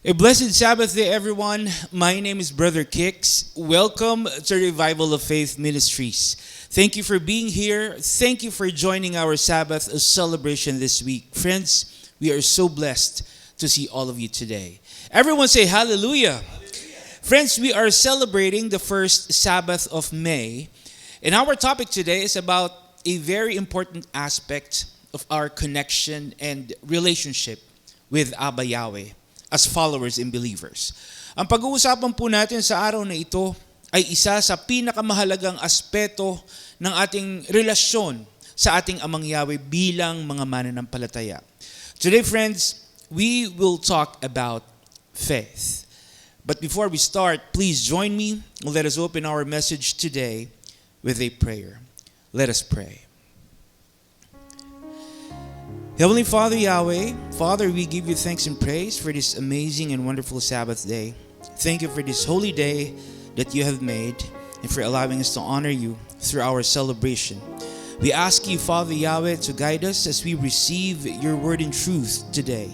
A blessed Sabbath day, everyone. My name is Brother Kix. Welcome to Revival of Faith Ministries. Thank you for being here. Thank you for joining our Sabbath celebration this week. Friends, we are so blessed to see all of you today. Everyone say hallelujah. Friends, we are celebrating the first Sabbath of May. And our topic today is about a very important aspect of our connection and relationship with Abba Yahweh as followers and believers. Ang pag-uusapan po natin sa araw na ito ay isa sa pinakamahalagang aspeto ng ating relasyon sa ating Amang Yahweh bilang mga mananampalataya. Today, friends, we will talk about faith. But before we start, please join me. Let us open our message today with a prayer. Let us pray. Heavenly Father Yahweh, Father, we give you thanks and praise for this amazing and wonderful Sabbath day. Thank you for this holy day that you have made and for allowing us to honor you through our celebration. We ask you, Father Yahweh, to guide us as we receive your word in truth today.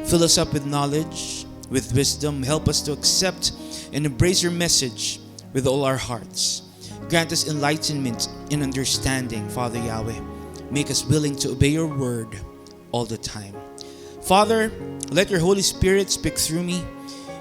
Fill us up with knowledge, with wisdom. Help us to accept and embrace your message with all our hearts. Grant us enlightenment and understanding, Father Yahweh. Make us willing to obey your word all the time. Father, let your Holy Spirit speak through me.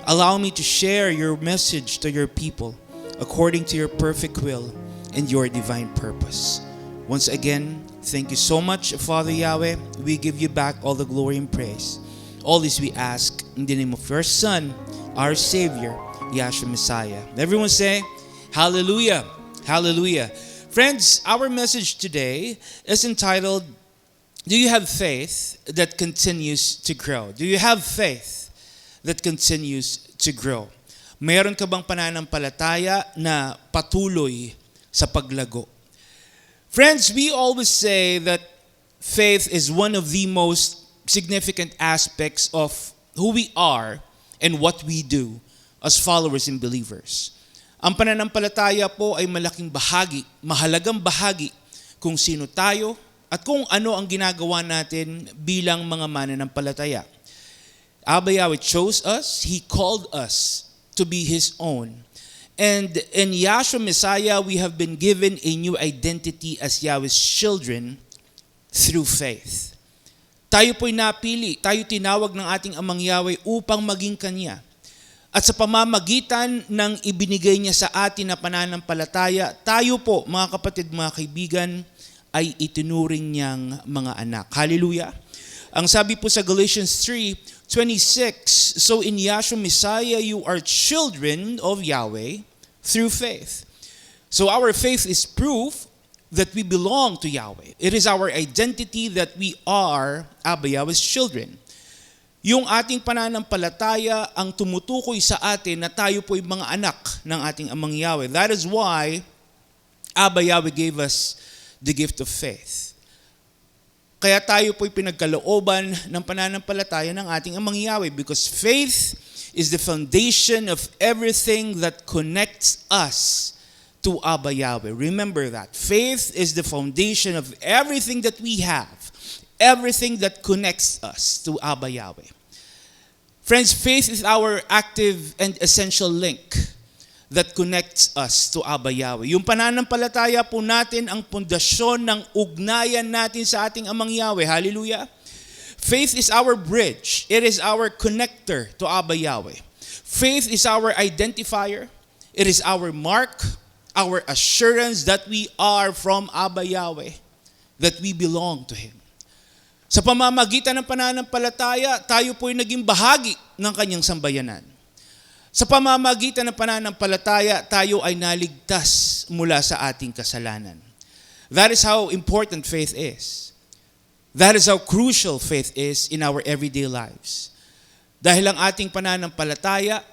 Allow me to share your message to your people according to your perfect will and your divine purpose. Once again, thank you so much, Father Yahweh. We give you back all the glory and praise. All this we ask in the name of your Son, our Savior, Yahshua Messiah. Everyone say, hallelujah, hallelujah. Friends, our message today is entitled, do you have faith that continues to grow? Do you have faith that continues to grow? Mayroon ka bang pananampalataya na patuloy sa paglago? Friends, we always say that faith is one of the most significant aspects of who we are and what we do as followers and believers. Ang pananampalataya po ay malaking bahagi, mahalagang bahagi kung sino tayo at kung ano ang ginagawa natin bilang mga mananampalataya. Abba Yahweh chose us. He called us to be His own. And in Yahshua Messiah, we have been given a new identity as Yahweh's children through faith. Tayo po'y napili, tayo tinawag ng ating Amang Yahweh upang maging Kanya. At sa pamamagitan ng ibinigay niya sa atin na pananampalataya, tayo po, mga kapatid, mga kaibigan, ay itinuring niyang mga anak. Hallelujah! Ang sabi po sa Galatians 3:26, so in Yahshua Messiah, you are children of Yahweh through faith. So our faith is proof that we belong to Yahweh. It is our identity that we are Abba Yahweh's children. Yung ating pananampalataya ang tumutukoy sa atin na tayo po'y mga anak ng ating Amang Yahweh. That is why Abba Yahweh gave us the gift of faith. Kaya tayo po'y pinagkalooban ng pananampalataya ng ating Amang Yahweh because faith is the foundation of everything that connects us to Abba Yahweh. Remember that. Faith is the foundation of everything that we have. Everything that connects us to Abba Yahweh. Friends, faith is our active and essential link that connects us to Abba Yahweh. Yung pananampalataya po natin ang pundasyon ng ugnayan natin sa ating Amang Yahweh. Hallelujah! Faith is our bridge. It is our connector to Abba Yahweh. Faith is our identifier. It is our mark, our assurance that we are from Abba Yahweh, that we belong to Him. Sa pamamagitan ng pananampalataya, tayo po'y naging bahagi ng Kanyang sambayanan. Sa pamamagitan ng pananampalataya, tayo ay naligtas mula sa ating kasalanan. That is how important faith is. That is how crucial faith is in our everyday lives. Dahil ang ating pananampalataya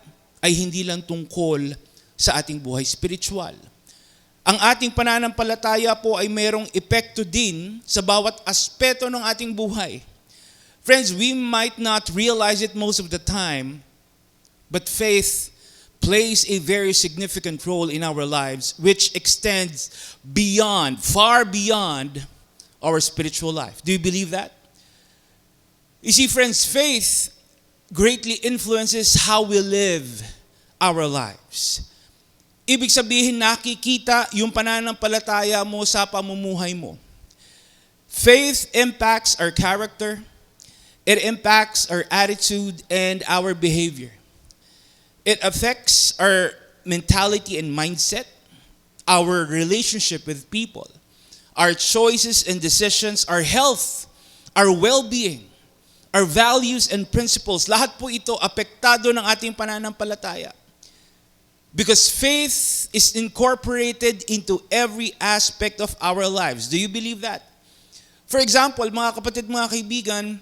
ay hindi lang tungkol sa ating buhay spiritual. Ang ating pananampalataya po ay mayroong epekto din sa bawat aspeto ng ating buhay. Friends, we might not realize it most of the time, but faith plays a very significant role in our lives which extends beyond, far beyond our spiritual life. Do you believe that? You see, friends, faith greatly influences how we live our lives. Ibig sabihin, nakikita yung pananampalataya mo sa pamumuhay mo. Faith impacts our character, it impacts our attitude and our behavior. It affects our mentality and mindset, our relationship with people, our choices and decisions, our health, our well-being, our values and principles. Lahat po ito apektado ng ating pananampalataya. Because faith is incorporated into every aspect of our lives. Do you believe that? For example, mga kapatid, mga kaibigan,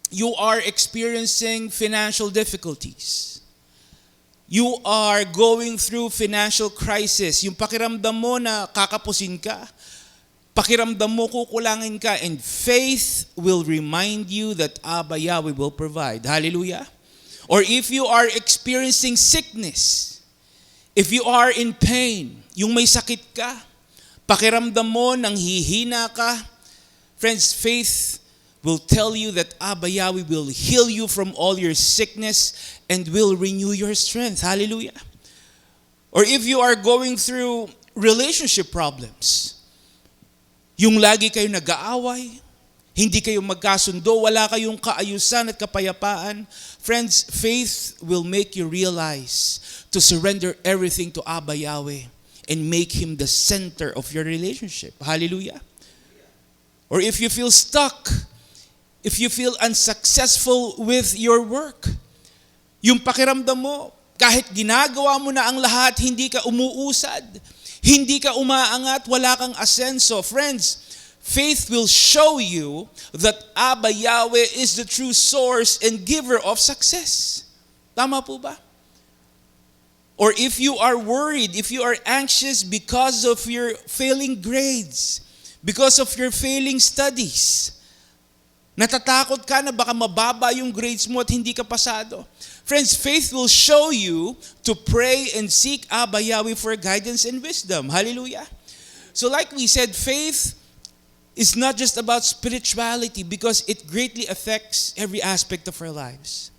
you are experiencing financial difficulties. You are going through financial crisis. Yung pakiramdam mo na kakapusin ka, pakiramdam mo kukulangin ka, and faith will remind you that Abba Yahweh will provide. Hallelujah. Or if you are experiencing sickness, if you are in pain, yung may sakit ka, pakiramdam mo nang hihina ka, friends, faith will tell you that Abba Yahweh will heal you from all your sickness and will renew your strength. Hallelujah. Or if you are going through relationship problems, yung lagi kayo nag-aaway, hindi kayo magkasundo, wala kayong kaayusan at kapayapaan, friends, faith will make you realize to surrender everything to Abba Yahweh and make Him the center of your relationship. Hallelujah. Or if you feel stuck, if you feel unsuccessful with your work, yung pakiramdam mo, kahit ginagawa mo na ang lahat, hindi ka umuusad, hindi ka umaangat, wala kang asenso. Friends, faith will show you that Abba Yahweh is the true source and giver of success. Tama po ba? Or if you are worried, if you are anxious because of your failing grades, because of your failing studies, natatakot ka na baka mababa yung grades mo at hindi ka pasado. Friends, faith will show you to pray and seek Abba Yahweh for guidance and wisdom. Hallelujah. So like we said, faith is not just about spirituality because it greatly affects every aspect of our lives.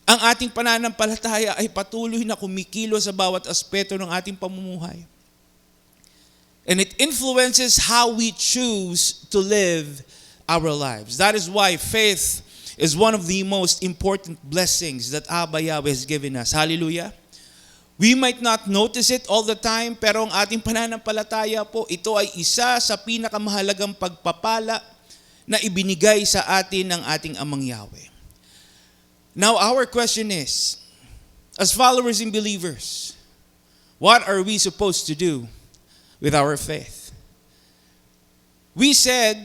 Ang ating pananampalataya ay patuloy na kumikilo sa bawat aspeto ng ating pamumuhay. And it influences how we choose to live our lives. That is why faith is one of the most important blessings that Abba Yahweh has given us. Hallelujah. We might not notice it all the time, pero ang ating pananampalataya po, ito ay isa sa pinakamahalagang pagpapala na ibinigay sa atin ng ating Amang Yahweh. Now, our question is, as followers and believers, what are we supposed to do with our faith? We said,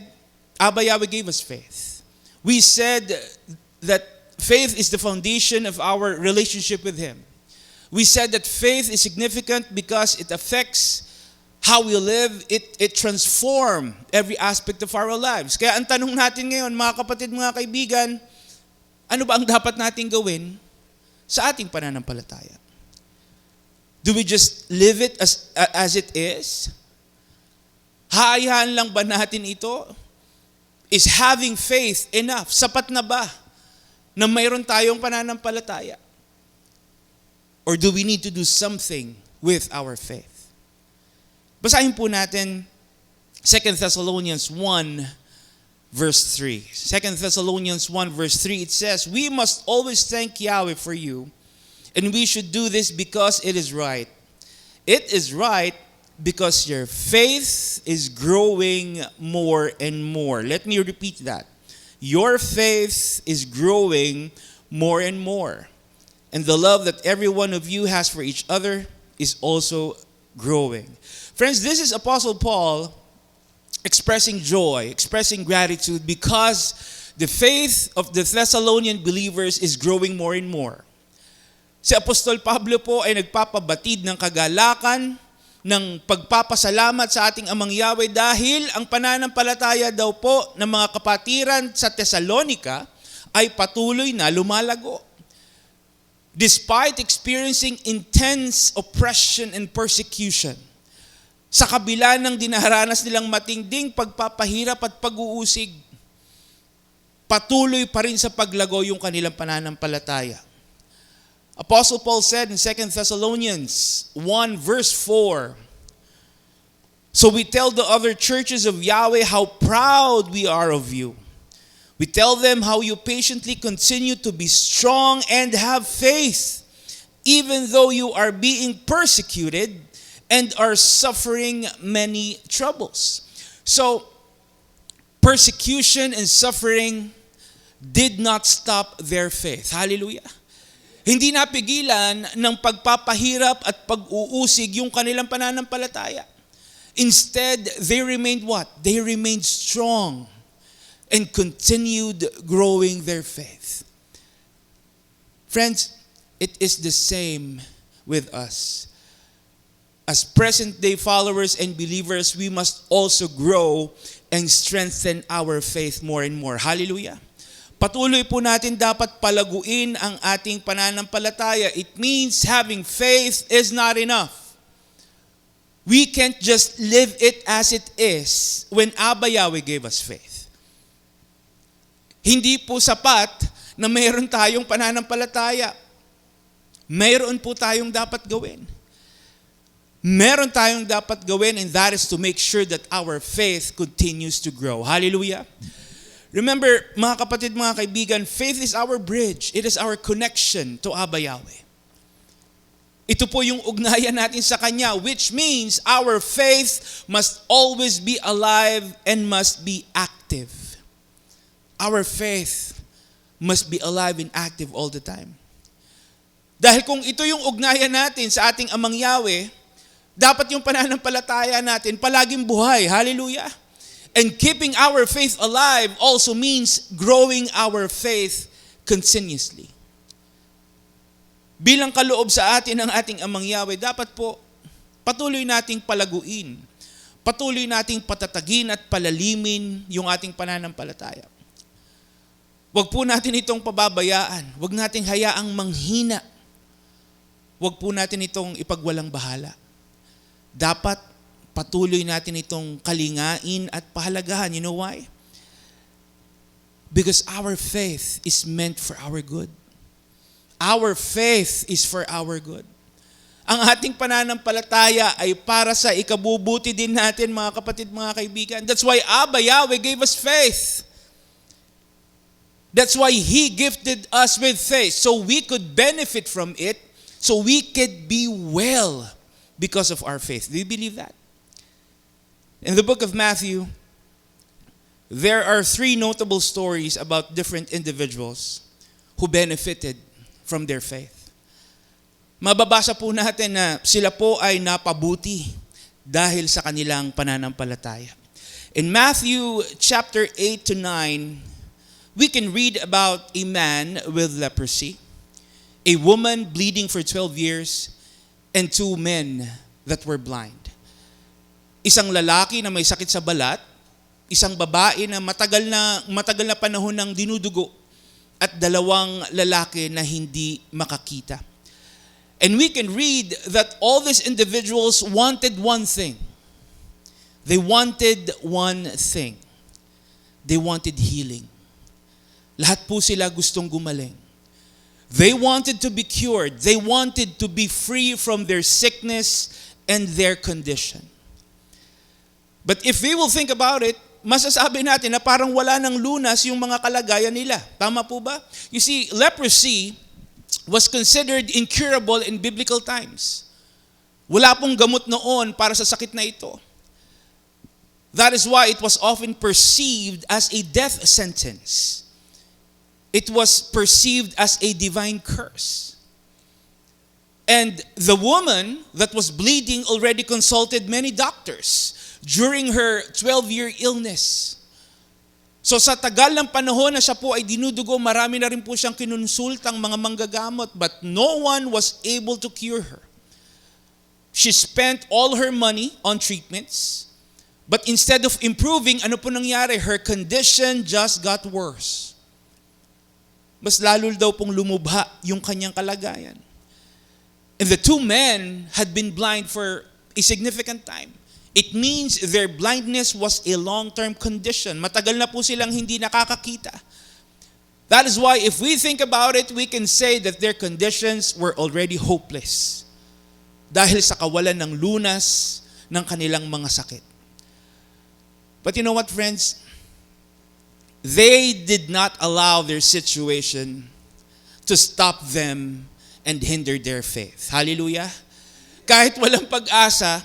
Abba Yahweh gave us faith. We said that faith is the foundation of our relationship with Him. We said that faith is significant because it affects how we live. It transforms every aspect of our lives. Kaya ang tanong natin ngayon, mga kapatid, mga kaibigan, ano ba ang dapat natin gawin sa ating pananampalataya? Do we just live it as it is? Hayaan lang ba natin ito? Is having faith enough? Sapat na ba na mayroon tayong pananampalataya? Or do we need to do something with our faith? Basahin po natin 2 Thessalonians 1 verse 3. 2 Thessalonians 1 verse 3, it says, "We must always thank Yahweh for you, and we should do this because it is right. It is right because your faith is growing more and more." Let me repeat that. Your faith is growing more and more. And the love that every one of you has for each other is also growing. Friends, this is Apostle Paul expressing joy, expressing gratitude because the faith of the Thessalonian believers is growing more and more. Si Apostol Pablo po ay nagpapabatid ng kagalakan, ng pagpapasalamat sa ating Amang Yahweh dahil ang pananampalataya daw po ng mga kapatiran sa Thessalonica ay patuloy na lumalago. Despite experiencing intense oppression and persecution, sa kabila ng dinaranas nilang matinding pagpapahirap at pag-uusig, patuloy pa rin sa paglago yung kanilang pananampalataya. Apostle Paul said in 2 Thessalonians 1 verse 4, "So we tell the other churches of Yahweh how proud we are of you. We tell them how you patiently continue to be strong and have faith, even though you are being persecuted and are suffering many troubles." So, persecution and suffering did not stop their faith. Hallelujah. Hindi napigilan ng pagpapahirap at pag-uusig yung kanilang pananampalataya. Instead, they remained what? They remained strong and continued growing their faith. Friends, it is the same with us. As present-day followers and believers, we must also grow and strengthen our faith more and more. Hallelujah. Patuloy po natin dapat palaguin ang ating pananampalataya. It means having faith is not enough. We can't just live it as it is when Abba Yahweh gave us faith. Hindi po sapat na mayroon tayong pananampalataya. Mayroon po tayong dapat gawin. Meron tayong dapat gawin, and that is to make sure that our faith continues to grow. Hallelujah. Remember, mga kapatid, mga kaibigan, faith is our bridge. It is our connection to Abba Yahweh. Ito po yung ugnayan natin sa Kanya, which means our faith must always be alive and must be active. Our faith must be alive and active all the time. Dahil kung ito yung ugnayan natin sa ating Amang Yahweh, dapat yung pananampalataya natin palaging buhay. Hallelujah. And keeping our faith alive also means growing our faith continuously. Bilang kaloob sa atin ng ating Amang Yahweh, dapat po patuloy nating palaguin, patuloy nating patatagin at palalimin yung ating pananampalataya. Huwag po natin itong pababayaan. Huwag nating hayaang manghina. Huwag po natin itong ipagwalang bahala. Dapat patuloy natin itong kalingain at pahalagahan. You know why? Because our faith is meant for our good. Our faith is for our good. Ang ating pananampalataya ay para sa ikabubuti din natin, mga kapatid, mga kaibigan. That's why Abba Yahweh gave us faith. That's why He gifted us with faith, so we could benefit from it, so we could be well because of our faith. Do you believe that? In the book of Matthew, there are 3 notable stories about different individuals who benefited from their faith. Mababasa po natin na sila po ay napabuti dahil sa kanilang pananampalataya. In Matthew chapter 8 to 9, we can read about a man with leprosy, a woman bleeding for 12 years, and 2 men that were blind. Isang lalaki na may sakit sa balat, isang babae na matagal na panahon ng dinudugo, at 2 lalaki na hindi makakita. And we can read that all these individuals wanted one thing. They wanted one thing. They wanted healing. Lahat po sila gustong gumaling. They wanted to be cured. They wanted to be free from their sickness and their condition. But if we will think about it, masasabi natin na parang wala ng lunas yung mga kalagayan nila. Tama po ba? You see, leprosy was considered incurable in biblical times. Wala pong gamot noon para sa sakit na ito. That is why it was often perceived as a death sentence. It was perceived as a divine curse. And the woman that was bleeding already consulted many doctors during her 12-year illness. So sa tagal ng panahon na siya po ay dinudugo, marami na rin po siyang kinonsultang mga manggagamot, but no one was able to cure her. She spent all her money on treatments, but instead of improving, ano po nangyari? Her condition just got worse. Mas lalo daw pong lumubha yung kanyang kalagayan. And the 2 men had been blind for a significant time. It means their blindness was a long-term condition. Matagal na po silang hindi nakakakita. That is why if we think about it, we can say that their conditions were already hopeless dahil sa kawalan ng lunas ng kanilang mga sakit. But you know what, friends? They did not allow their situation to stop them and hinder their faith. Hallelujah! Kahit walang pag-asa,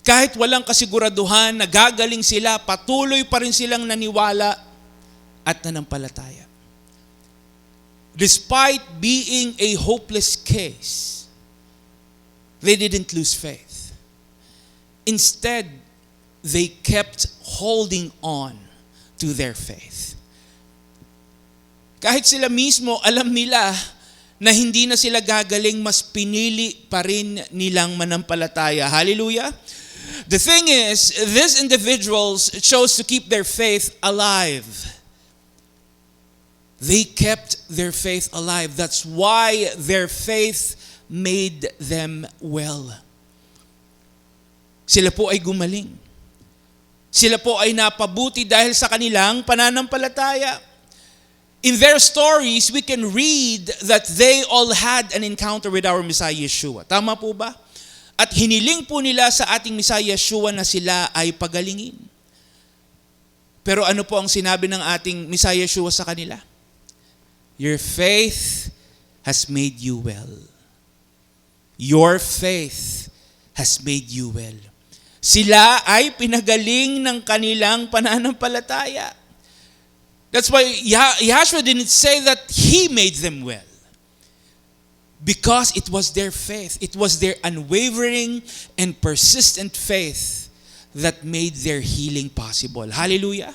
kahit walang kasiguraduhan na gagaling sila, patuloy pa rin silang naniwala at nanampalataya. Despite being a hopeless case, they didn't lose faith. Instead, they kept holding on to their faith. Kahit sila mismo, alam nila na hindi na sila gagaling, mas pinili pa rin nilang manampalataya. Hallelujah! The thing is, these individuals chose to keep their faith alive. They kept their faith alive. That's why their faith made them well. Sila po ay gumaling. Sila po ay napabuti dahil sa kanilang pananampalataya. In their stories, we can read that they all had an encounter with our Messiah Yeshua. Tama po ba? At hiniling po nila sa ating Messiah Yeshua na sila ay pagalingin. Pero ano po ang sinabi ng ating Messiah Yeshua sa kanila? Your faith has made you well. Your faith has made you well. Sila ay pinagaling ng kanilang pananampalataya. That's why Yahshua didn't say that He made them well. Because it was their faith. It was their unwavering and persistent faith that made their healing possible. Hallelujah!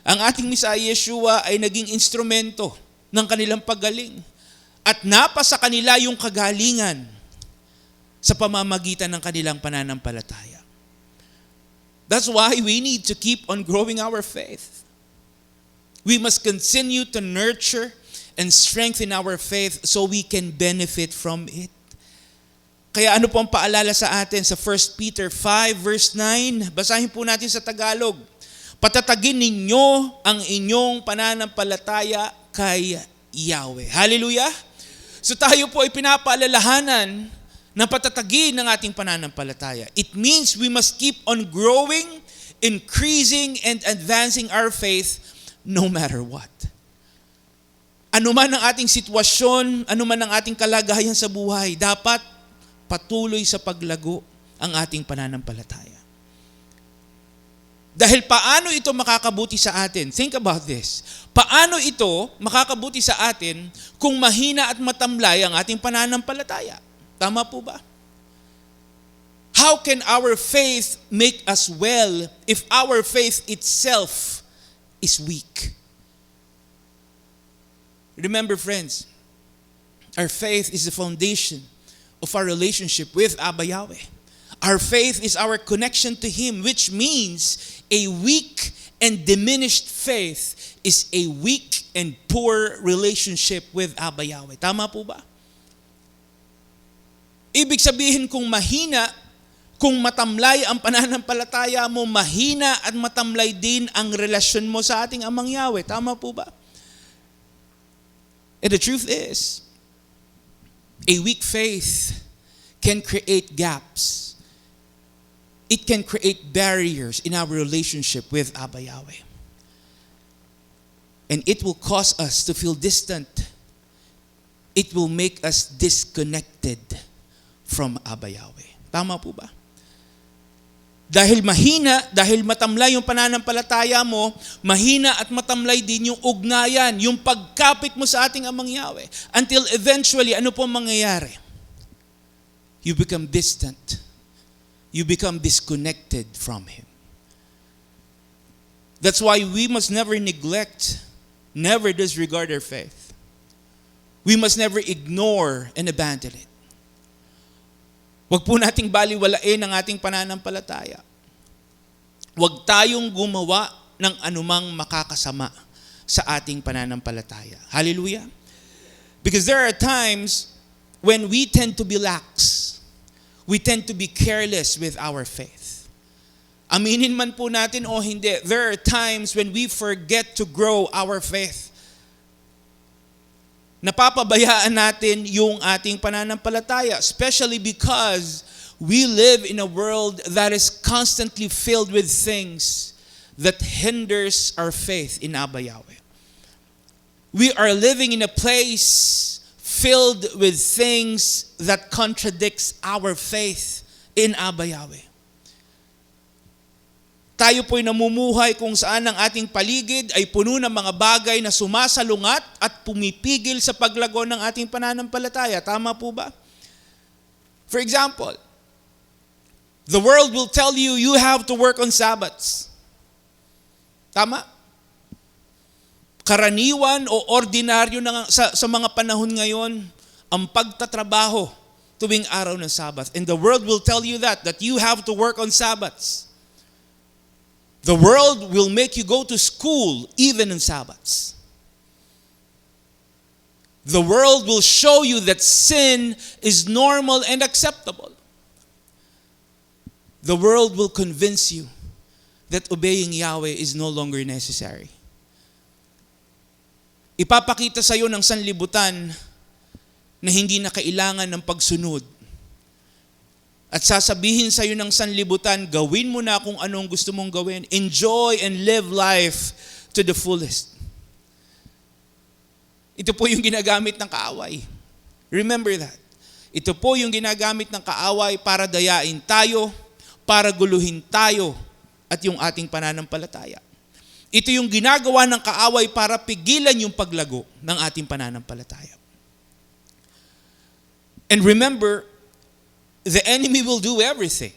Ang ating Messiah Yeshua ay naging instrumento ng kanilang paggaling. At napasa kanila yung kagalingan sa pamamagitan ng kanilang pananampalataya. That's why we need to keep on growing our faith. We must continue to nurture and strengthen our faith so we can benefit from it. Kaya ano po ang paalala sa atin sa 1 Peter 5 verse 9? Basahin po natin sa Tagalog. Patatagin ninyo ang inyong pananampalataya kay Yahweh. Hallelujah! So tayo po ay pinapaalalahanan na patatagin ng ating pananampalataya. It means we must keep on growing, increasing, and advancing our faith no matter what. Ano man ang ating sitwasyon, ano man ang ating kalagayan sa buhay, dapat patuloy sa paglago ang ating pananampalataya. Dahil paano ito makakabuti sa atin? Think about this. Paano ito makakabuti sa atin kung mahina at matamlay ang ating pananampalataya? Tama po ba? How can our faith make us well if our faith itself is weak? Remember, friends, our faith is the foundation of our relationship with Abba Yahweh. Our faith is our connection to Him, which means a weak and diminished faith is a weak and poor relationship with Abba Yahweh. Tama po ba? Ibig sabihin kung mahina, kung matamlay ang pananampalataya mo, mahina at matamlay din ang relasyon mo sa ating Amang Yahweh. Tama po ba? And the truth is, a weak faith can create gaps. It can create barriers in our relationship with Abba Yahweh. And it will cause us to feel distant. It will make us disconnected from Abba Yahweh. Tama po ba? Dahil mahina, dahil matamlay yung pananampalataya mo, mahina at matamlay din yung ugnayan, yung pagkapit mo sa ating Amang Yahweh. Until eventually, ano po mangyayari? You become distant. You become disconnected from Him. That's why we must never neglect, never disregard our faith. We must never ignore and abandon it. Huwag po nating baliwalain ang ating pananampalataya. Huwag tayong gumawa ng anumang makakasama sa ating pananampalataya. Hallelujah! Because there are times when we tend to be lax. We tend to be careless with our faith. Aminin man po natin o hindi, there are times when we forget to grow our faith. napapabayaan natin yung ating pananampalataya, especially because we live in a world that is constantly filled with things that hinders our faith in Abba Yahweh. We are living in a place filled with things that contradicts our faith in Abba Yahweh. Tayo po'y namumuhay kung saan ang ating paligid ay puno ng mga bagay na sumasalungat at pumipigil sa paglago ng ating pananampalataya. Tama po ba? For example, the world will tell you, you have to work on Sabbaths. Tama? Karaniwan o ordinaryo sa mga panahon ngayon, ang pagtatrabaho tuwing araw ng Sabbath. And the world will tell you that you have to work on Sabbaths. The world will make you go to school even on Sabbaths. The world will show you that sin is normal and acceptable. The world will convince you that obeying Yahweh is no longer necessary. Ipapakita sa iyo ng sanlibutan na hindi na kailangan ng pagsunod. At sasabihin sa iyo ng sanlibutan, gawin mo na kung anong gusto mong gawin. Enjoy and live life to the fullest. Ito po yung ginagamit ng kaaway. Remember that. Ito po yung ginagamit ng kaaway para dayain tayo, para guluhin tayo at yung ating pananampalataya. Ito yung ginagawa ng kaaway para pigilan yung paglago ng ating pananampalataya. And remember, the enemy will do everything.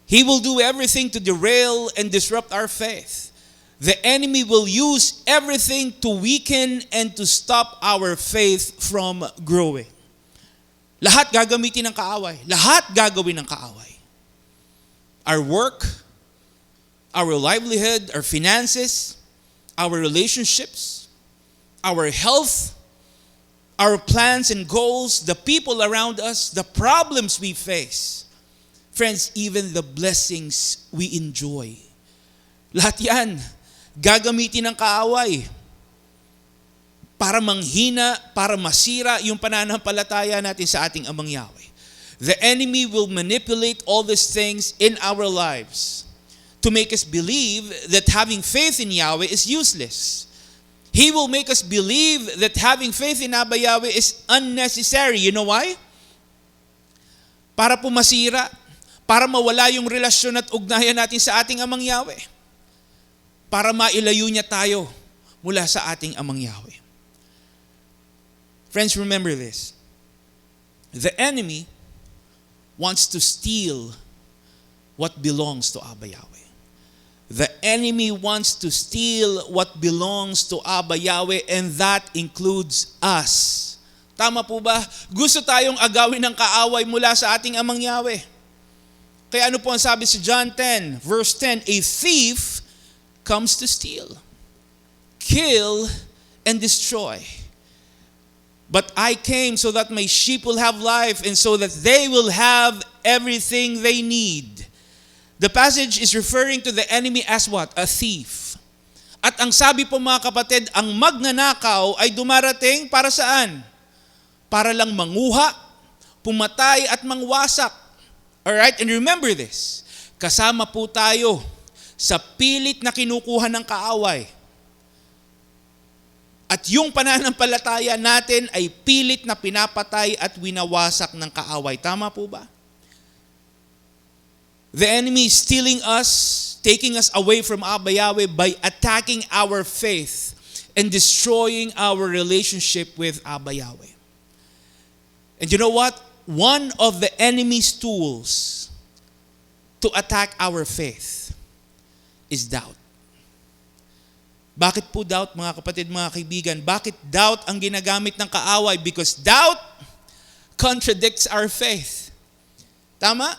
He will do everything to derail and disrupt our faith. The enemy will use everything to weaken and to stop our faith from growing. Lahat gagamitin ng kaaway. Lahat gagawin ng kaaway. Our work, our livelihood, our finances, our relationships, our health, our plans and goals, the people around us, the problems we face. Friends, even the blessings we enjoy. Lahat yan, gagamitin ng kaaway para manghina, para masira yung pananampalataya natin sa ating Amang Yahweh. The enemy will manipulate all these things in our lives to make us believe that having faith in Yahweh is useless. He will make us believe that having faith in Abba Yahweh is unnecessary. You know why? Para po masira, para mawala yung relasyon at ugnayan natin sa ating Amang Yahweh. Para mailayo niya tayo mula sa ating Amang Yahweh. Friends, remember this. The enemy wants to steal what belongs to Abba Yahweh. The enemy wants to steal what belongs to Abba Yahweh, and that includes us. Tama po ba? Gusto tayong agawin ng kaaway mula sa ating Amang Yahweh. Kaya ano po ang sabi sa John 10, verse 10, a thief comes to steal, kill, and destroy. But I came so that my sheep will have life and so that they will have everything they need. The passage is referring to the enemy as what? A thief. At ang sabi po mga kapatid, ang magnanakaw ay dumarating para saan? Para lang manguha, pumatay at mangwasak. Alright? And remember this, kasama po tayo sa pilit na kinukuha ng kaaway. At yung pananampalataya natin ay pilit na pinapatay at winawasak ng kaaway. Tama po ba? The enemy is stealing us, taking us away from Abba Yahweh by attacking our faith and destroying our relationship with Abba Yahweh. And you know what? One of the enemy's tools to attack our faith is doubt. Bakit po doubt, mga kapatid, mga kaibigan? Bakit doubt ang ginagamit ng kaaway? Because doubt contradicts our faith. Tama?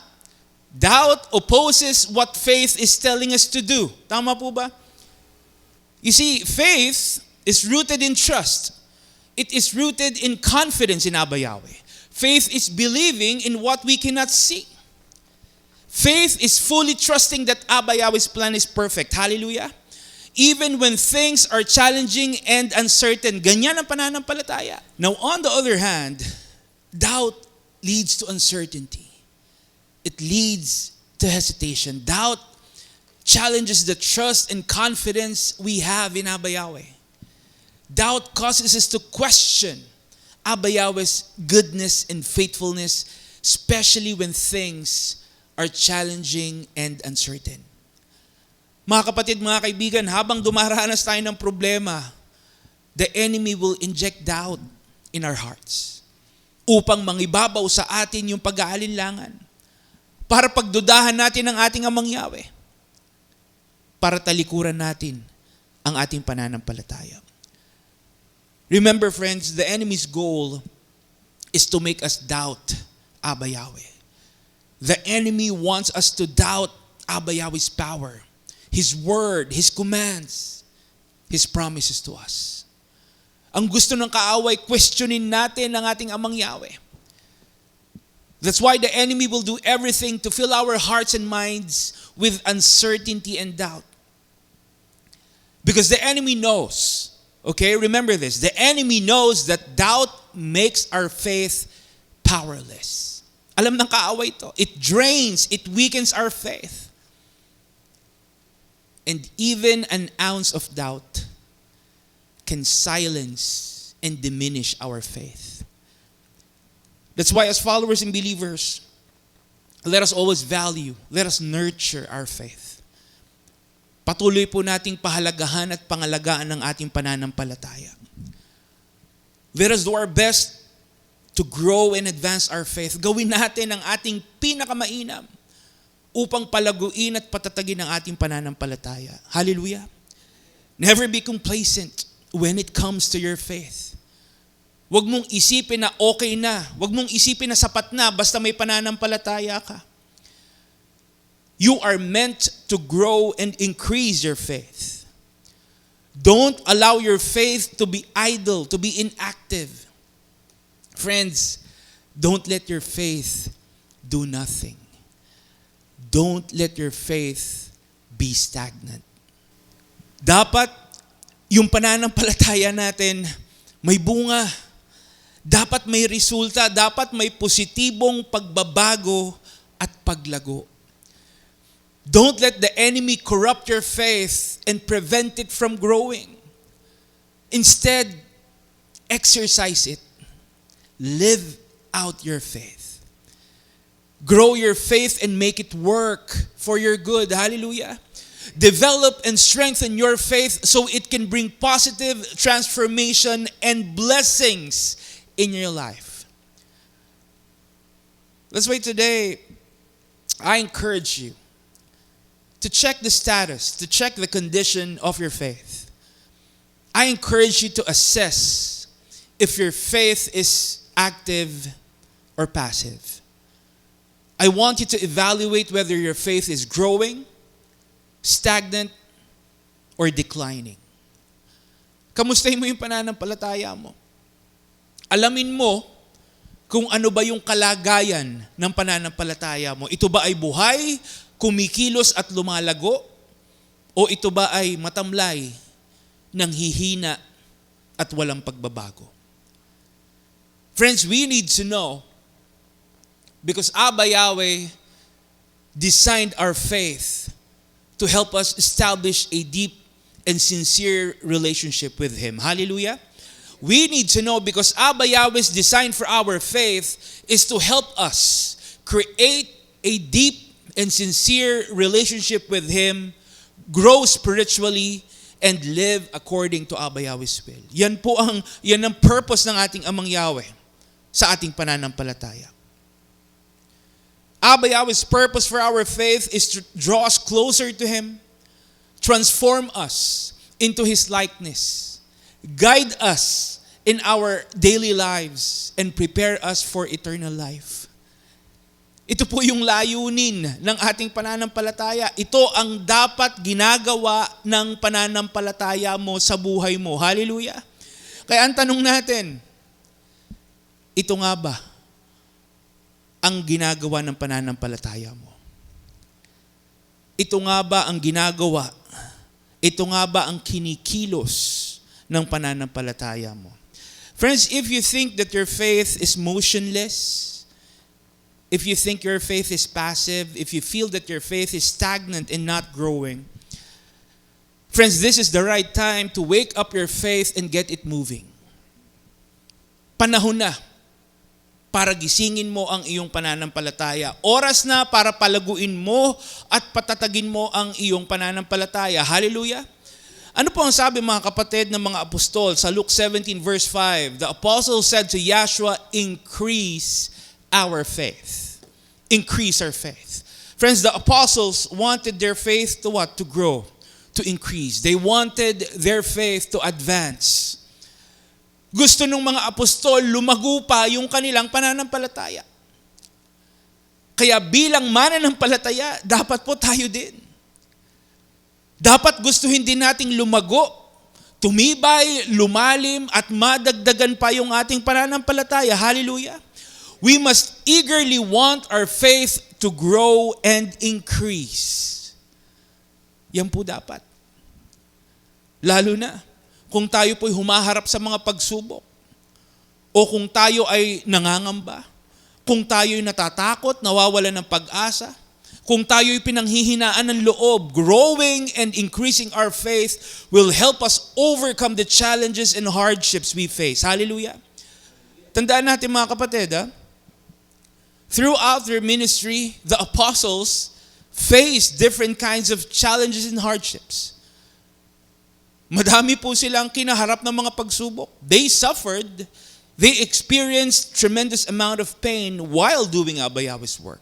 Doubt opposes what faith is telling us to do. Tama po ba? You see, faith is rooted in trust. It is rooted in confidence in Abba Yahweh. Faith is believing in what we cannot see. Faith is fully trusting that Abba Yahweh's plan is perfect. Hallelujah. even when things are challenging and uncertain. Ganyan ang pananampalataya. Now, on the other hand, doubt leads to uncertainty. It leads to hesitation. Doubt challenges the trust and confidence we have in Abba Yahweh. Doubt causes us to question Abba Yahweh's goodness and faithfulness, especially when things are challenging and uncertain. Mga kapatid, mga kaibigan, habang dumaranas tayo ng problema, the enemy will inject doubt in our hearts upang mangibabaw sa atin yung pag-aalinlangan, para pagdudahan natin ang ating Amang Yahweh, para talikuran natin ang ating pananampalataya. Remember, friends, the enemy's goal is to make us doubt Abba Yahweh. The enemy wants us to doubt Abba Yahweh's power, His word, His commands, His promises to us. Ang gusto ng kaaway, questionin natin ang ating Amang Yahweh. That's why the enemy will do everything to fill our hearts and minds with uncertainty and doubt. Because the enemy knows, okay, remember this, the enemy knows that doubt makes our faith powerless. Alam ng kaaway ito. It drains, it weakens our faith. And even an ounce of doubt can silence and diminish our faith. That's why as followers and believers, let us always value, let us nurture our faith. Patuloy po nating pahalagahan at pangalagaan ng ating pananampalataya. Let us do our best to grow and advance our faith. Gawin natin ang ating pinakamainam upang palaguin at patatagin ang ating pananampalataya. Hallelujah. Never be complacent when it comes to your faith. Huwag mong isipin na okay na. Huwag mong isipin na sapat na basta may pananampalataya ka. You are meant to grow and increase your faith. Don't allow your faith to be idle, to be inactive. Friends, don't let your faith do nothing. Don't let your faith be stagnant. Dapat yung pananampalataya natin may bunga. Dapat may resulta. Dapat may positibong pagbabago at paglago. Don't let the enemy corrupt your faith and prevent it from growing. Instead, exercise it. Live out your faith. Grow your faith and make it work for your good. Hallelujah. Develop and strengthen your faith so it can bring positive transformation and blessings in your life. That's why today, I encourage you to check the status, to check the condition of your faith. I encourage you to assess if your faith is active or passive. I want you to evaluate whether your faith is growing, stagnant, or declining. Kamustahin mo yung pananampalataya mo. Alamin mo kung ano ba yung kalagayan ng pananampalataya mo. Ito ba ay buhay, kumikilos at lumalago? O ito ba ay matamlay, nanghihina at walang pagbabago? Friends, we need to know, because Abba Yahweh designed our faith to help us establish a deep and sincere relationship with Him. Hallelujah. We need to know, because Abba Yahweh's design for our faith is to help us create a deep and sincere relationship with Him, grow spiritually, and live according to Abba Yahweh's will. Yan ang purpose ng ating Amang Yahweh sa ating pananampalataya. Abba Yahweh's purpose for our faith is to draw us closer to Him, transform us into His likeness, guide us in our daily lives, and prepare us for eternal life. Ito po yung layunin ng ating pananampalataya. Ito ang dapat ginagawa ng pananampalataya mo sa buhay mo. Hallelujah. Kaya ang tanong natin, ito nga ba ang ginagawa ng pananampalataya mo? Ito nga ba ang ginagawa Ito nga ba ang kinikilos ng pananampalataya mo? Friends, if you think that your faith is motionless, if you think your faith is passive, if you feel that your faith is stagnant and not growing, friends, this is the right time to wake up your faith and get it moving. Panahon na para gisingin mo ang iyong pananampalataya. Oras na para palaguin mo at patatagin mo ang iyong pananampalataya. Hallelujah! Ano po ang sabi mga kapatid ng mga apostol sa Luke 17 verse 5? The apostle said to Yahshua, increase our faith. Increase our faith. Friends, the apostles wanted their faith to what? To grow, to increase. They wanted their faith to advance. Gusto ng mga apostol lumago pa yung kanilang pananampalataya. Kaya bilang mananampalataya, dapat po tayo din. Dapat gustuhin din nating lumago, tumibay, lumalim, at madagdagan pa yung ating pananampalataya. Hallelujah! We must eagerly want our faith to grow and increase. Yan po dapat. Lalo na kung tayo po'y humaharap sa mga pagsubok, o kung tayo ay nangangamba, kung tayo'y natatakot, nawawalan ng pag-asa, kung tayo'y pinanghihinaan ng loob, growing and increasing our faith will help us overcome the challenges and hardships we face. Hallelujah! Tandaan natin mga kapatid, throughout their ministry, the apostles faced different kinds of challenges and hardships. Madami po silang kinaharap ng mga pagsubok. They suffered, they experienced tremendous amount of pain while doing Abba Yahweh's work.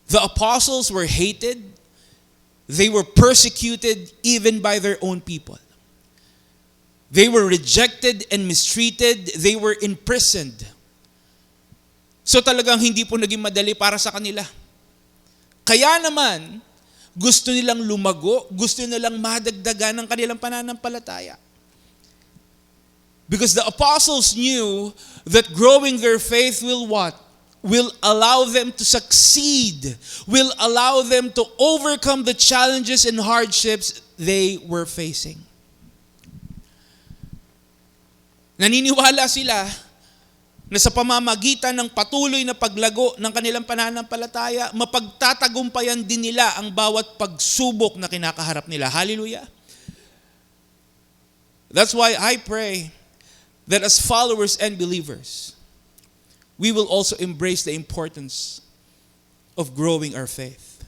The apostles were hated. They were persecuted even by their own people. They were rejected and mistreated. They were imprisoned. So talagang hindi po naging madali para sa kanila. Kaya naman, gusto nilang lumago, gusto nilang madagdagan ng kanilang pananampalataya. Because the apostles knew that growing their faith will what? Will allow them to succeed, will allow them to overcome the challenges and hardships they were facing. Naniniwala sila na sa pamamagitan ng patuloy na paglago ng kanilang pananampalataya, mapagtatagumpayan din nila ang bawat pagsubok na kinakaharap nila. Hallelujah! That's why I pray that as followers and believers, we will also embrace the importance of growing our faith.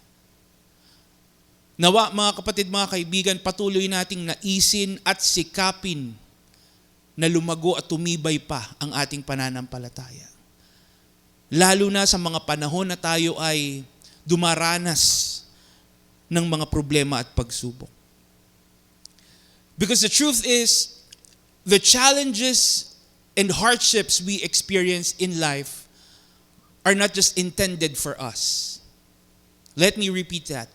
Nawa, mga kapatid, mga kaibigan, patuloy nating naisin at sikapin na lumago at tumibay pa ang ating pananampalataya. Lalo na sa mga panahon na tayo ay dumaranas ng mga problema at pagsubok. Because the truth is, the challenges and hardships we experience in life are not just intended for us. Let me repeat that.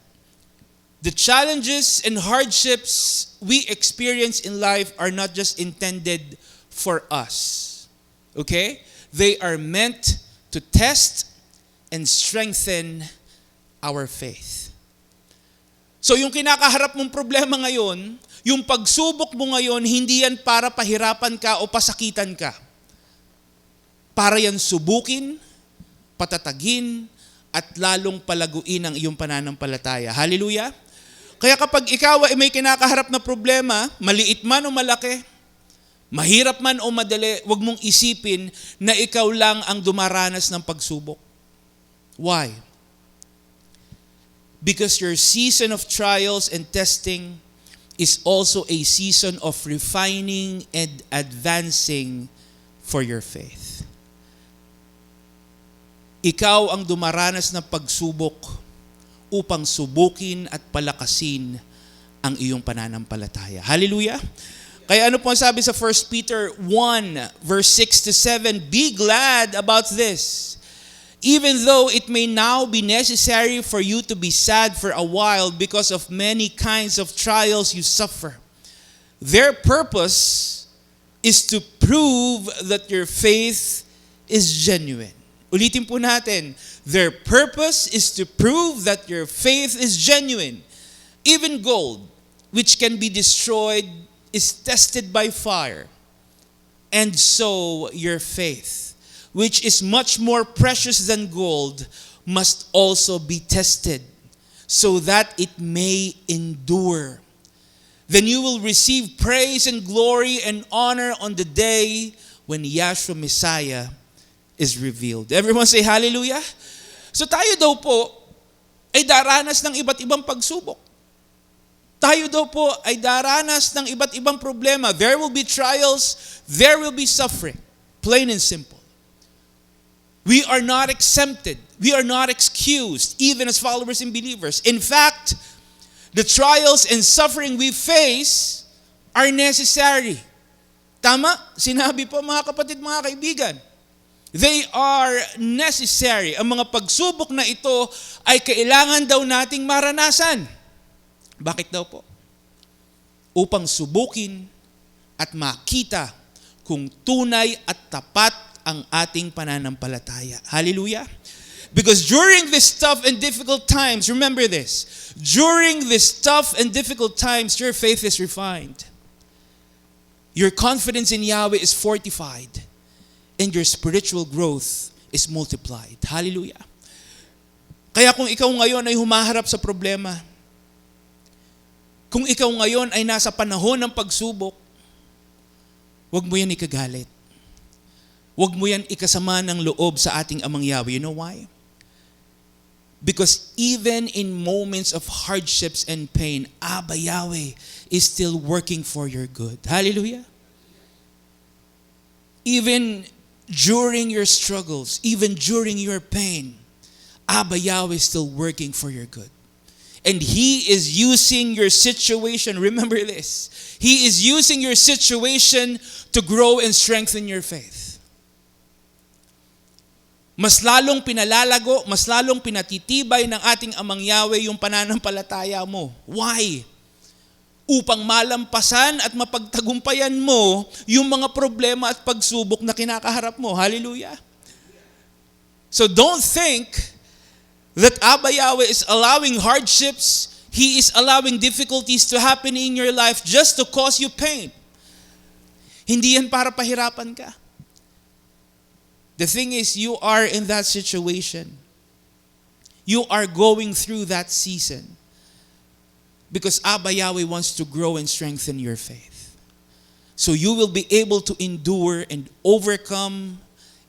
The challenges and hardships we experience in life are not just intended for us. Okay? They are meant to test and strengthen our faith. So yung kinakaharap mong problema ngayon, yung pagsubok mo ngayon, hindi yan para pahirapan ka o pasakitan ka. Para yan subukin, patatagin, at lalong palaguin ang iyong pananampalataya. Hallelujah! Kaya kapag ikaw ay may kinakaharap na problema, maliit man o malaki, mahirap man o madali, huwag mong isipin na ikaw lang ang dumaranas ng pagsubok. Why? Because your season of trials and testing is also a season of refining and advancing for your faith. Ikaw ang dumaranas ng pagsubok upang subukin at palakasin ang iyong pananampalataya. Hallelujah! Kaya ano po ang sabi sa 1 Peter 1 verse 6 to 7, be glad about this, even though it may now be necessary for you to be sad for a while because of many kinds of trials you suffer. Their purpose is to prove that your faith is genuine. Ulitin po natin, their purpose is to prove that your faith is genuine. Even gold, which can be destroyed, is tested by fire. And so your faith, which is much more precious than gold, must also be tested, so that it may endure. Then you will receive praise and glory and honor on the day when Yahshua Messiah is revealed. Everyone say hallelujah. So tayo daw po ay daranas ng iba't ibang pagsubok. Tayo daw po ay daranas ng iba't ibang problema. There will be trials, there will be suffering. Plain and simple. We are not exempted. We are not excused, even as followers and believers. In fact, the trials and suffering we face are necessary. Tama? Sinabi po mga kapatid, mga kaibigan. They are necessary. Ang mga pagsubok na ito ay kailangan daw nating maranasan. Bakit daw po? Upang subukin at makita kung tunay at tapat ang ating pananampalataya. Hallelujah! Because during this tough and difficult times, remember this, during this tough and difficult times, your faith is refined. Your confidence in Yahweh is fortified. And your spiritual growth is multiplied. Hallelujah! Kaya kung ikaw ngayon ay humaharap sa problema, kung ikaw ngayon ay nasa panahon ng pagsubok, huwag mo yan ikagalit. Huwag mo yan ikasama ng loob sa ating Amang Yahweh. You know why? Because even in moments of hardships and pain, Abba Yahweh is still working for your good. Hallelujah. Even during your struggles, even during your pain, Abba Yahweh is still working for your good. And He is using your situation, remember this, He is using your situation to grow and strengthen your faith. Mas lalong pinalalago, mas lalong pinatitibay ng ating Amang Yahweh yung pananampalataya mo. Why? Upang malampasan at mapagtagumpayan mo yung mga problema at pagsubok na kinakaharap mo. Hallelujah! So don't think that Abba Yahweh is allowing hardships, He is allowing difficulties to happen in your life just to cause you pain. Hindi yan para pahirapan ka. The thing is, you are in that situation. You are going through that season because Abba Yahweh wants to grow and strengthen your faith. So you will be able to endure and overcome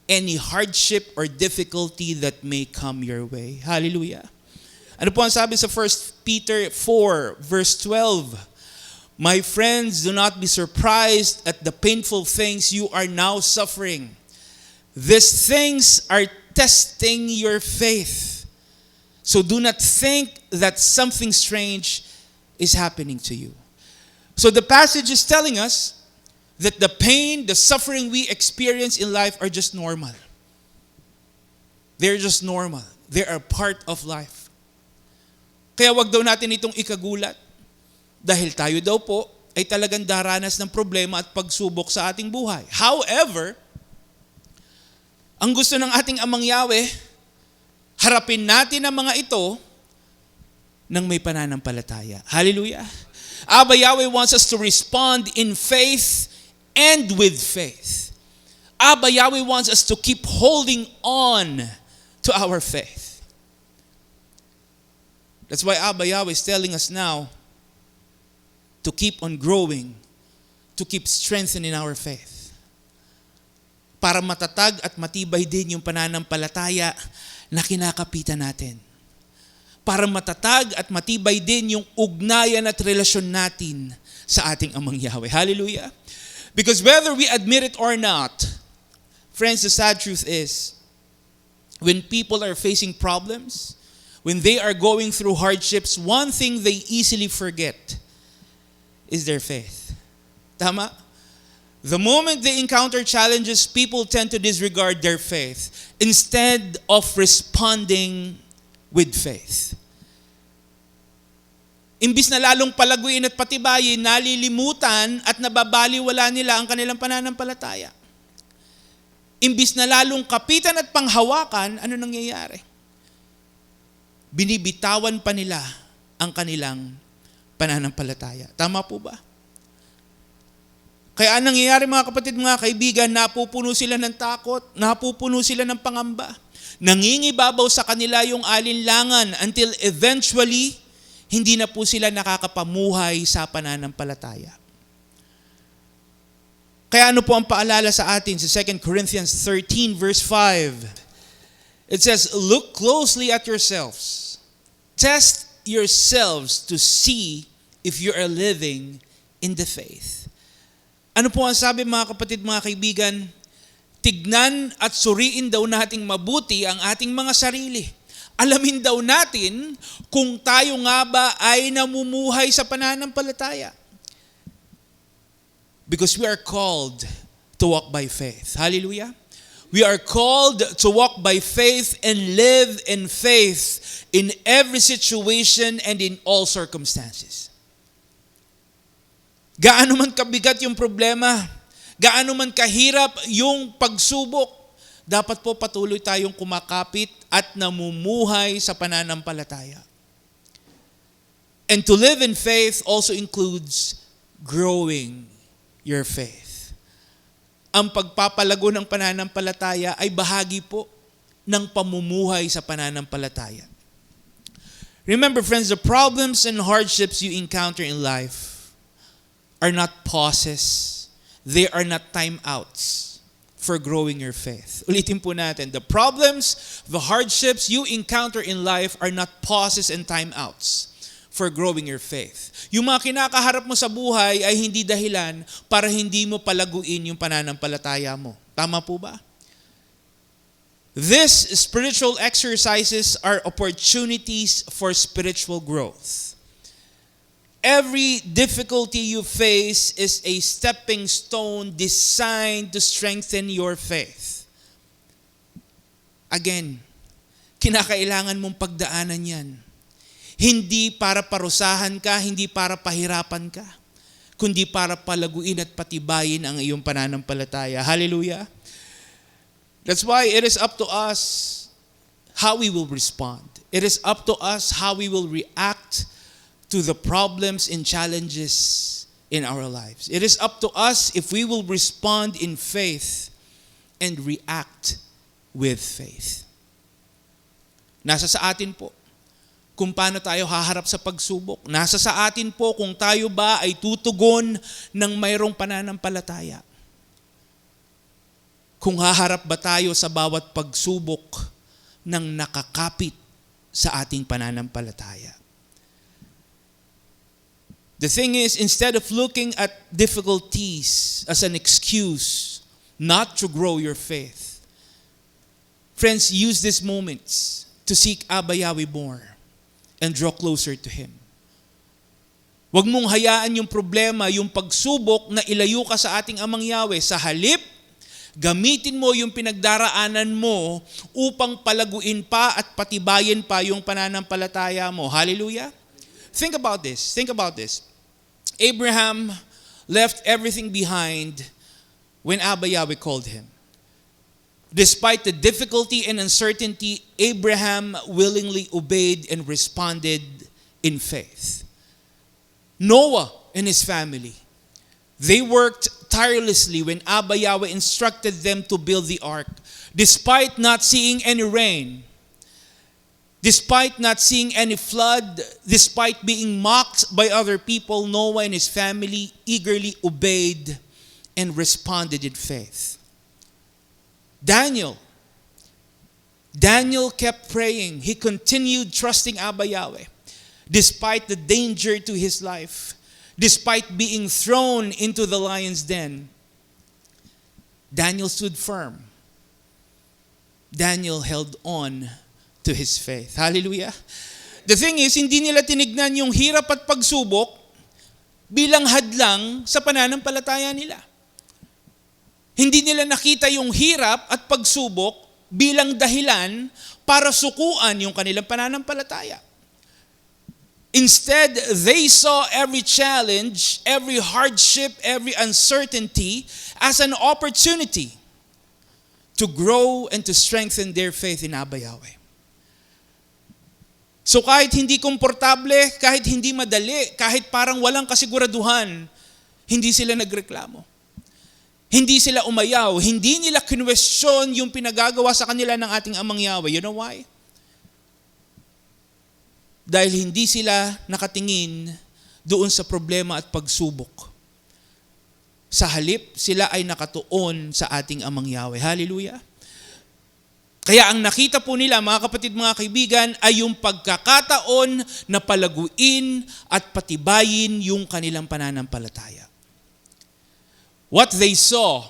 any hardship or difficulty that may come your way. Hallelujah. Ano po ang sabi sa 1 Peter 4 verse 12? My friends, do not be surprised at the painful things you are now suffering. These things are testing your faith. So do not think that something strange is happening to you. So the passage is telling us that the pain, the suffering we experience in life are just normal. They're just normal. They are part of life. Kaya wag daw natin itong ikagulat dahil tayo daw po ay talagang daranas ng problema at pagsubok sa ating buhay. However, ang gusto ng ating Amang Yahweh, harapin natin ang mga ito ng may pananampalataya. Hallelujah! Abba Yahweh wants us to respond in faith and with faith. Abba Yahweh wants us to keep holding on to our faith. That's why Abba Yahweh is telling us now to keep on growing, to keep strengthening our faith. Para matatag at matibay din yung pananampalataya na kinakapitan natin. Para matatag at matibay din yung ugnayan at relasyon natin sa ating Amang Yahweh. Hallelujah! Because whether we admit it or not, friends, the sad truth is, when people are facing problems, when they are going through hardships, one thing they easily forget is their faith. Tama? The moment they encounter challenges, people tend to disregard their faith instead of responding with faith. Imbis na lalong palaguin at patibayin, nalilimutan at nababaliwala nila ang kanilang pananampalataya. Imbis na lalong kapitan at panghawakan, ano nangyayari? Binibitawan pa nila ang kanilang pananampalataya. Tama po ba? Kaya anong nangyayari mga kapatid, mga kaibigan, napupuno sila ng takot, napupuno sila ng pangamba. Nangingibabaw sa kanila yung alinlangan until eventually, hindi na po sila nakakapamuhay sa pananampalataya. Kaya ano po ang paalala sa atin sa 2 Corinthians 13 verse 5? It says, look closely at yourselves. Test yourselves to see if you are living in the faith. Ano po ang sabi mga kapatid, mga kaibigan? Tignan at suriin daw nating mabuti ang ating mga sarili. Alamin daw natin kung tayo nga ba ay namumuhay sa pananampalataya. Because we are called to walk by faith. Hallelujah. We are called to walk by faith and live in faith in every situation and in all circumstances. Gaano man kabigat yung problema, gaano man kahirap yung pagsubok, dapat po patuloy tayong kumakapit at namumuhay sa pananampalataya. And to live in faith also includes growing your faith. Ang pagpapalago ng pananampalataya ay bahagi po ng pamumuhay sa pananampalataya. Remember friends, the problems and hardships you encounter in life are not pauses. They are not timeouts for growing your faith. Ulitin po natin, the problems, the hardships you encounter in life are not pauses and timeouts for growing your faith. Yung mga kinakaharap mo sa buhay ay hindi dahilan para hindi mo palaguin yung pananampalataya mo. Tama po ba? These spiritual exercises are opportunities for spiritual growth. Every difficulty you face is a stepping stone designed to strengthen your faith. Again, kinakailangan mong pagdaanan yan. Hindi para parusahan ka, hindi para pahirapan ka, kundi para palaguin at patibayin ang iyong pananampalataya. Hallelujah! That's why it is up to us how we will respond. It is up to us how we will react to the problems and challenges in our lives. It is up to us if we will respond in faith and react with faith. Nasa sa atin po kung paano tayo haharap sa pagsubok. Nasa sa atin po kung tayo ba ay tutugon ng mayroong pananampalataya. Kung haharap ba tayo sa bawat pagsubok ng nakakapit sa ating pananampalataya. The thing is, instead of looking at difficulties as an excuse not to grow your faith, friends, use these moments to seek Abba Yahweh more and draw closer to Him. Huwag mong hayaan yung problema, yung pagsubok na ilayo ka sa ating Amang Yahweh. Sa halip, gamitin mo yung pinagdaraanan mo upang palaguin pa at patibayin pa yung pananampalataya mo. Hallelujah! Think about this. Think about this. Abraham left everything behind when Abba Yahweh called him. Despite the difficulty and uncertainty, Abraham willingly obeyed and responded in faith. Noah and his family, they worked tirelessly when Abba Yahweh instructed them to build the ark. Despite not seeing any rain, despite not seeing any flood, despite being mocked by other people, Noah and his family eagerly obeyed and responded in faith. Daniel kept praying. He continued trusting Abba Yahweh. Despite the danger to his life, despite being thrown into the lion's den, Daniel stood firm. Daniel held on to his faith. Hallelujah. The thing is, hindi nila tinignan yung hirap at pagsubok bilang hadlang sa pananampalataya nila. Hindi nila nakita yung hirap at pagsubok bilang dahilan para sukuan yung kanilang pananampalataya. Instead, they saw every challenge, every hardship, every uncertainty as an opportunity to grow and to strengthen their faith in Abba Yahweh. So kahit hindi komportable, kahit hindi madali, kahit parang walang kasiguraduhan, hindi sila nagreklamo. Hindi sila umayaw, hindi nila kinwestiyon yung pinagagawa sa kanila ng ating Amang Yahweh. You know why? Dahil hindi sila nakatingin doon sa problema at pagsubok. Sa halip, sila ay nakatuon sa ating Amang Yahweh. Hallelujah! Kaya ang nakita po nila, mga kapatid, mga kaibigan, ay yung pagkakataon na palaguin at patibayin yung kanilang pananampalataya. What they saw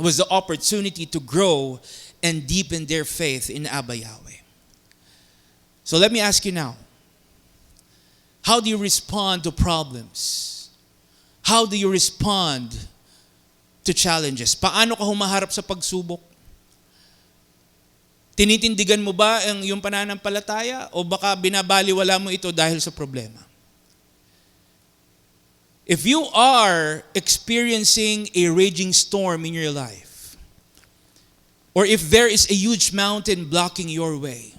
was the opportunity to grow and deepen their faith in Abba Yahweh. So let me ask you now, how do you respond to problems? How do you respond to challenges? Paano ka humaharap sa pagsubok? Tinitindigan mo ba ang iyong pananampalataya o baka binabaliwala mo ito dahil sa problema? If you are experiencing a raging storm in your life, or if there is a huge mountain blocking your way,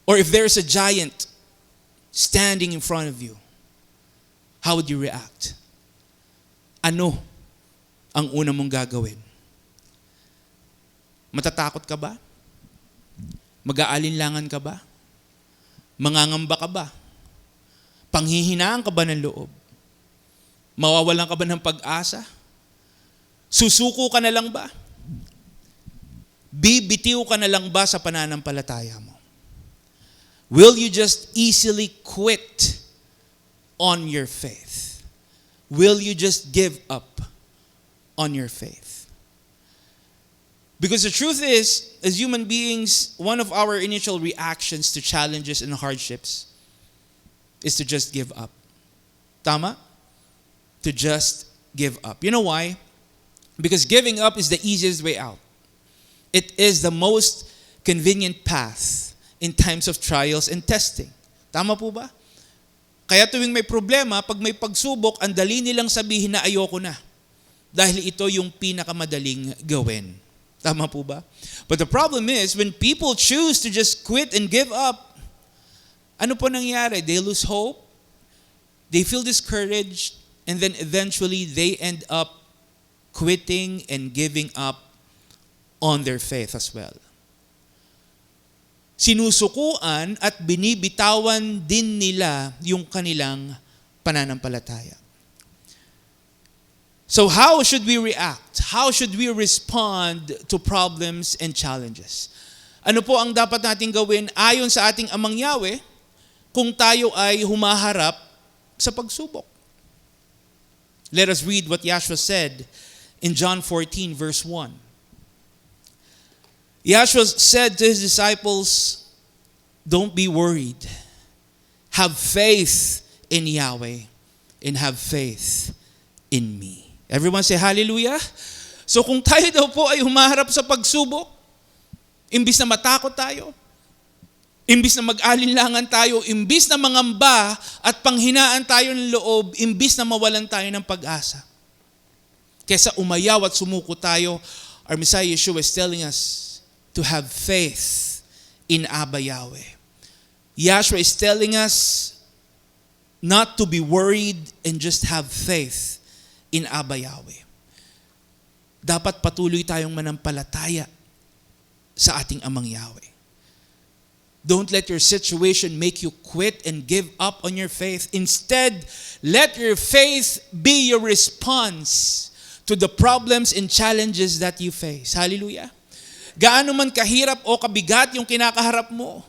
or if there is a giant standing in front of you, how would you react? Ano ang una mong gagawin? Matatakot ka ba? Mag-aalinlangan ka ba? Mangangamba ka ba? Panghihinaan ka ba ng loob? Mawawalan ka ba ng pag-asa? Susuko ka na lang ba? Bibitiw ka na lang ba sa pananampalataya mo? Will you just easily quit on your faith? Will you just give up on your faith? Because the truth is, as human beings, one of our initial reactions to challenges and hardships is to just give up. Tama? To just give up. You know why? Because giving up is the easiest way out. It is the most convenient path in times of trials and testing. Tama po ba? Kaya tuwing may problema, pag may pagsubok, ang dali nilang sabihin na ayoko na. Dahil ito yung pinakamadaling gawin. Tama po ba? But the problem is, when people choose to just quit and give up, ano po nangyari? They lose hope, they feel discouraged, and then eventually they end up quitting and giving up on their faith as well. Sinusukuan at binibitawan din nila yung kanilang pananampalataya. So how should we react? How should we respond to problems and challenges? Ano po ang dapat nating gawin ayon sa ating Amang Yahweh kung tayo ay humaharap sa pagsubok? Let us read what Yahshua said in John 14 verse 1. Yahshua said to his disciples, "Don't be worried. Have faith in Yahweh and have faith in me." Everyone say hallelujah. So kung tayo daw po ay humaharap sa pagsubok, imbis na matakot tayo, imbis na mag-alinlangan tayo, imbis na mangamba at panghinaan tayo ng loob, imbis na mawalan tayo ng pag-asa, kesa umayaw at sumuko tayo, our Messiah Yeshua is telling us to have faith in Abba Yahweh. Yahshua is telling us not to be worried and just have faith in Abba Yahweh. Dapat patuloy tayong manampalataya sa ating Amang Yahweh. Don't let your situation make you quit and give up on your faith. Instead, let your faith be your response to the problems and challenges that you face. Hallelujah. Gaano man kahirap o kabigat yung kinakaharap mo,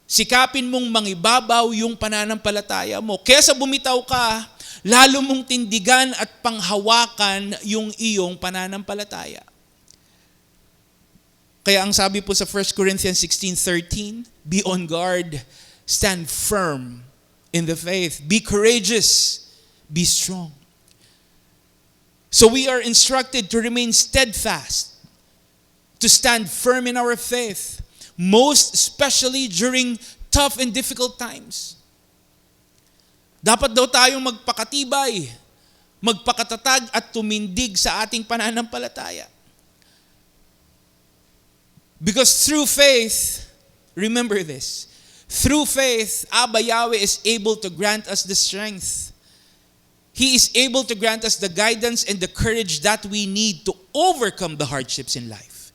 sikapin mong mangibabaw yung pananampalataya mo. Kesa bumitaw ka, lalo mong tindigan at panghawakan yung iyong pananampalataya. Kaya ang sabi po sa 1 Corinthians 16:13, be on guard, stand firm in the faith, be courageous, be strong. So we are instructed to remain steadfast, to stand firm in our faith, most especially during tough and difficult times. Dapat daw tayong magpakatibay, magpakatatag at tumindig sa ating pananampalataya. Because through faith, remember this. Through faith, Abba Yahweh is able to grant us the strength. He is able to grant us the guidance and the courage that we need to overcome the hardships in life.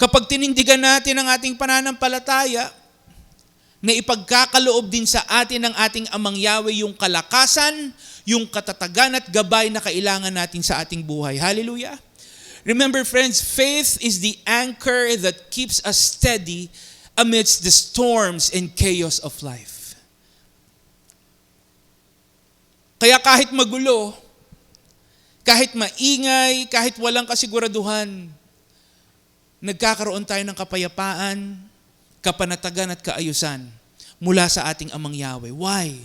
Kapag tinindigan natin ang ating pananampalataya, na ipagkakaloob din sa atin ng ating Amang Yahweh yung kalakasan, yung katatagan at gabay na kailangan natin sa ating buhay. Hallelujah! Remember friends, faith is the anchor that keeps us steady amidst the storms and chaos of life. Kaya kahit magulo, kahit maingay, kahit walang kasiguraduhan, nagkakaroon tayo ng kapayapaan, kapanatagan at kaayusan mula sa ating Amang Yahweh. Why?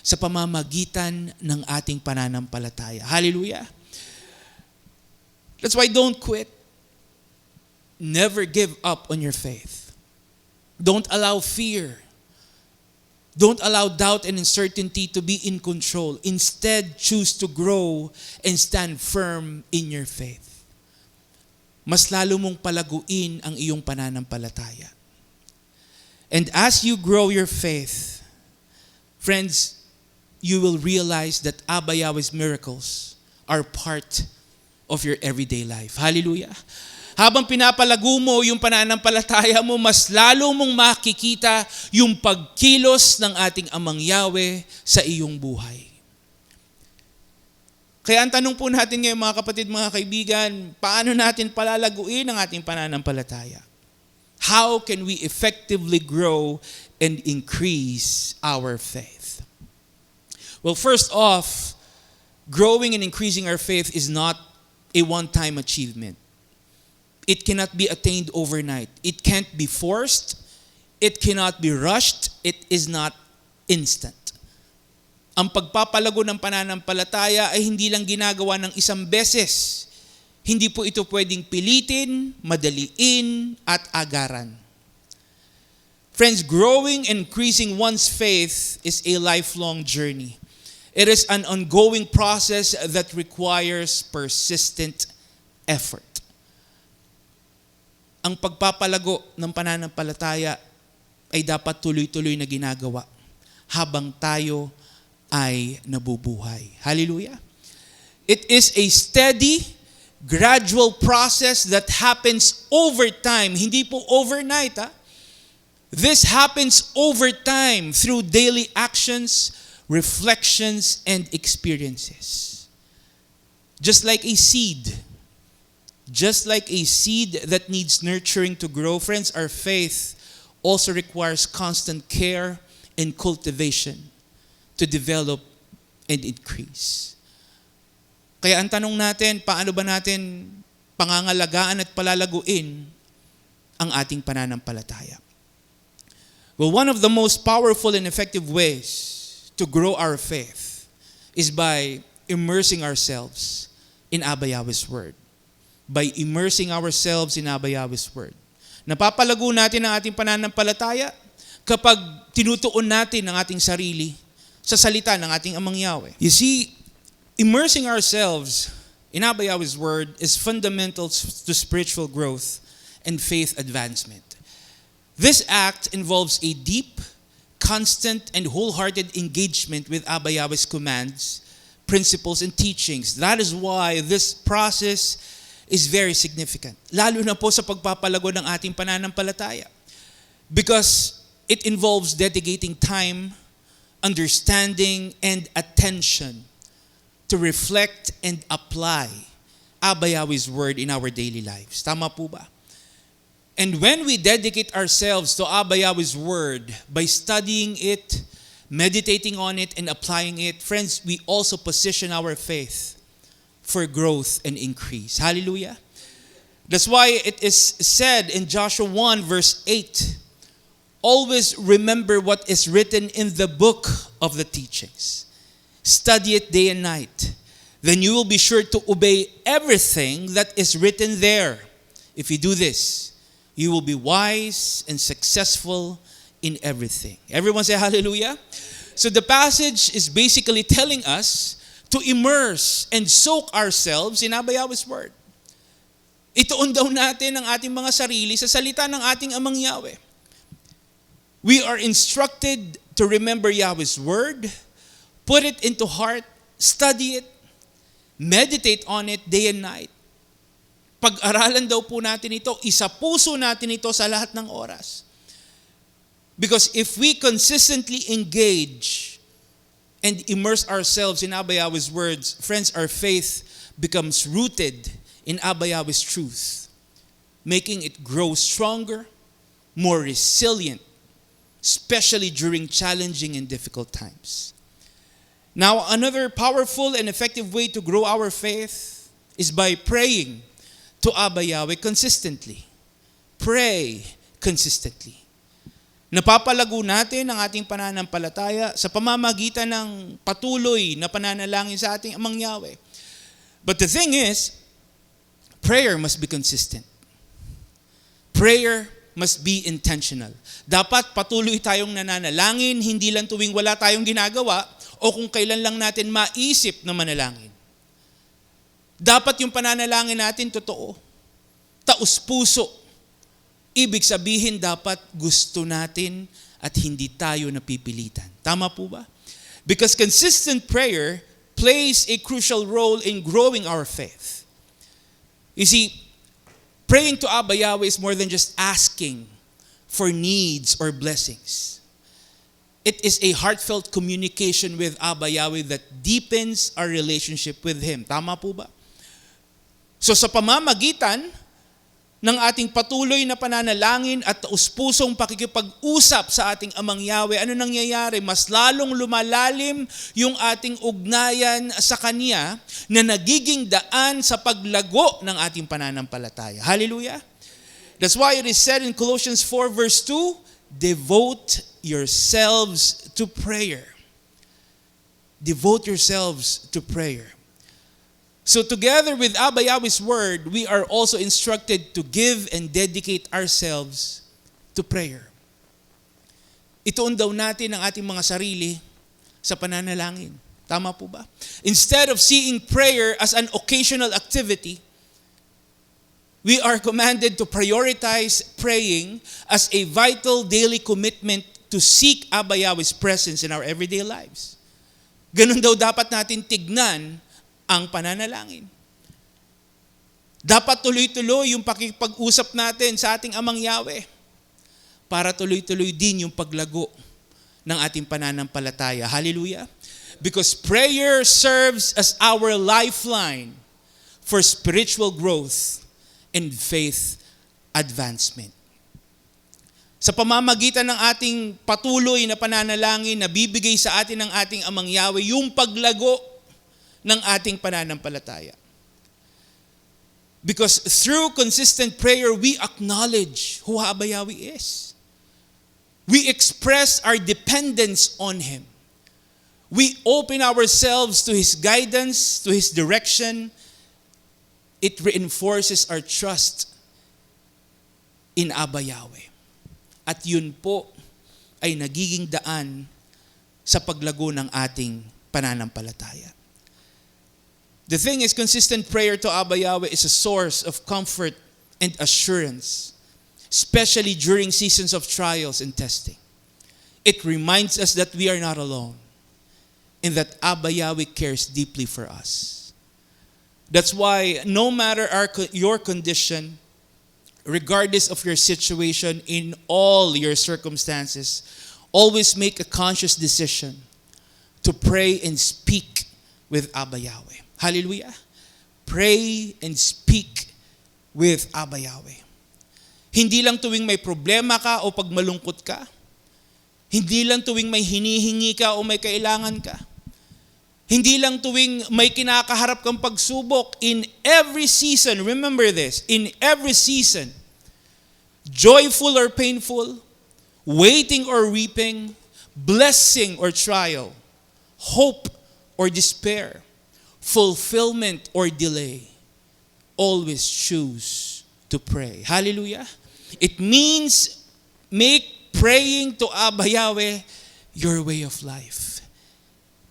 Sa pamamagitan ng ating pananampalataya. Hallelujah! That's why don't quit. Never give up on your faith. Don't allow fear. Don't allow doubt and uncertainty to be in control. Instead, choose to grow and stand firm in your faith. Mas lalo mong palaguin ang iyong pananampalataya. And as you grow your faith, friends, you will realize that Abba Yahweh's miracles are part of your everyday life. Hallelujah! Habang pinapalago mo yung pananampalataya mo, mas lalo mong makikita yung pagkilos ng ating Amang Yahweh sa iyong buhay. Kaya ang tanong po natin ngayon mga kapatid, mga kaibigan, paano natin palalaguin ang ating pananampalataya? How can we effectively grow and increase our faith? Well, first off, growing and increasing our faith is not a one-time achievement. It cannot be attained overnight. It can't be forced. It cannot be rushed. It is not instant. Ang pagpapalago ng pananampalataya ay hindi lang ginagawa ng isang beses. Hindi po ito pwedeng pilitin, madaliin, at agaran. Friends, growing and increasing one's faith is a lifelong journey. It is an ongoing process that requires persistent effort. Ang pagpapalago ng pananampalataya ay dapat tuloy-tuloy na ginagawa habang tayo ay nabubuhay. Hallelujah! It is a steady, gradual process that happens over time. Hindi po overnight. This happens over time through daily actions, reflections, and experiences. Just like a seed. Just like a seed that needs nurturing to grow, friends, our faith also requires constant care and cultivation to develop and increase. Kaya ang tanong natin, paano ba natin pangangalagaan at palalaguin ang ating pananampalataya? Well, one of the most powerful and effective ways to grow our faith is by immersing ourselves in Abba Yahweh's Word. By immersing ourselves in Abba Yahweh's Word. Napapalago natin ang ating pananampalataya kapag tinutuon natin ang ating sarili sa salita ng ating Amang Yahweh. You see, immersing ourselves in Abba Yahweh's Word is fundamental to spiritual growth and faith advancement. This act involves a deep, constant, and wholehearted engagement with Abba Yahweh's commands, principles, and teachings. That is why this process is very significant. Lalo na po sa pagpapalago ng ating pananampalataya. Because it involves dedicating time, understanding, and attention to reflect and apply Abba Yahweh's Word in our daily lives. Tama po ba? And when we dedicate ourselves to Abba Yahweh's Word by studying it, meditating on it, and applying it, friends, we also position our faith for growth and increase. Hallelujah. That's why it is said in Joshua 1 verse 8, always remember what is written in the book of the teachings. Study it day and night. Then you will be sure to obey everything that is written there. If you do this, you will be wise and successful in everything. Everyone say hallelujah. So the passage is basically telling us to immerse and soak ourselves in Abba Yahweh's Word. Ituon daw natin ang ating mga sarili sa salita ng ating Amang Yahweh. We are instructed to remember Yahweh's word, put it into heart, study it, meditate on it day and night. Pag-aralan daw po natin ito, isapuso natin ito sa lahat ng oras. Because if we consistently engage and immerse ourselves in Abba Yahweh's words, friends, our faith becomes rooted in Abba Yahweh's truth, making it grow stronger, more resilient, especially during challenging and difficult times. Now, another powerful and effective way to grow our faith is by praying to Abba Yahweh consistently. Pray consistently. Napapalago natin ang ating pananampalataya sa pamamagitan ng patuloy na pananalangin sa ating Amang Yahweh. But the thing is, prayer must be consistent. Prayer must be intentional. Dapat patuloy tayong nananalangin, hindi lang tuwing wala tayong ginagawa o kung kailan lang natin maisip na manalangin. Dapat yung pananalangin natin totoo, taus-puso. Ibig sabihin dapat gusto natin at hindi tayo napipilitan. Tama po ba? Because consistent prayer plays a crucial role in growing our faith. You see, praying to Abba Yahweh is more than just asking for needs or blessings. It is a heartfelt communication with Abba Yahweh that deepens our relationship with Him. Tama po ba? So sa pamamagitan ng ating patuloy na pananalangin at taus-pusong pakikipag-usap sa ating Amang Yahweh, ano nangyayari? Mas lalong lumalalim yung ating ugnayan sa Kanya na nagiging daan sa paglago ng ating pananampalataya. Hallelujah! That's why it is said in Colossians 4 verse 2, devote yourselves to prayer. Devote yourselves to prayer. So together with Abba Yahweh's word, we are also instructed to give and dedicate ourselves to prayer. Ituon daw natin ang ating mga sarili sa pananalangin. Tama po ba? Instead of seeing prayer as an occasional activity, we are commanded to prioritize praying as a vital daily commitment to seek Abba Yahweh's presence in our everyday lives. Ganun daw dapat natin tignan ang pananalangin. Dapat tuloy-tuloy yung pakikipag-usap natin sa ating Amang Yahweh para tuloy-tuloy din yung paglago ng ating pananampalataya. Hallelujah! Because prayer serves as our lifeline for spiritual growth and faith advancement. Sa pamamagitan ng ating patuloy na pananalangin na bibigay sa atin ng ating Amang Yahweh, yung paglago ng ating pananampalataya. Because through consistent prayer, we acknowledge who Abba Yahweh is. We express our dependence on Him. We open ourselves to His guidance, to His direction. It reinforces our trust in Abba Yahweh. At yun po ay nagiging daan sa paglago ng ating pananampalataya. The thing is, consistent prayer to Abba Yahweh is a source of comfort and assurance, especially during seasons of trials and testing. It reminds us that we are not alone and that Abba Yahweh cares deeply for us. That's why no matter your condition, regardless of your situation, in all your circumstances, always make a conscious decision to pray and speak with Abba Yahweh. Hallelujah. Pray and speak with Abba Yahweh. Hindi lang tuwing may problema ka o pag malungkot ka. Hindi lang tuwing may hinihingi ka o may kailangan ka. Hindi lang tuwing may kinakaharap kang pagsubok. In every season, remember this, in every season, joyful or painful, waiting or weeping, blessing or trial, hope or despair, fulfillment or delay, always choose to pray. Hallelujah. It means make praying to Abba Yahweh your way of life.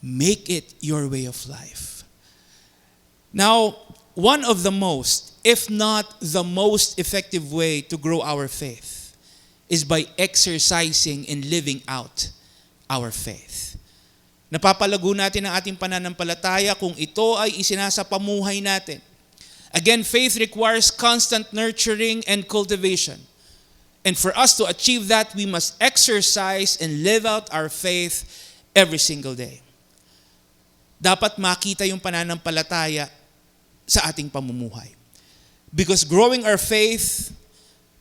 Make it your way of life. Now, one of the most if not the most effective way to grow our faith, is by exercising and living out our faith. Napapalago natin ang ating pananampalataya kung ito ay isinasapamuhay natin. Again, faith requires constant nurturing and cultivation. And for us to achieve that, we must exercise and live out our faith every single day. Dapat makita yung pananampalataya sa ating pamumuhay. Because growing our faith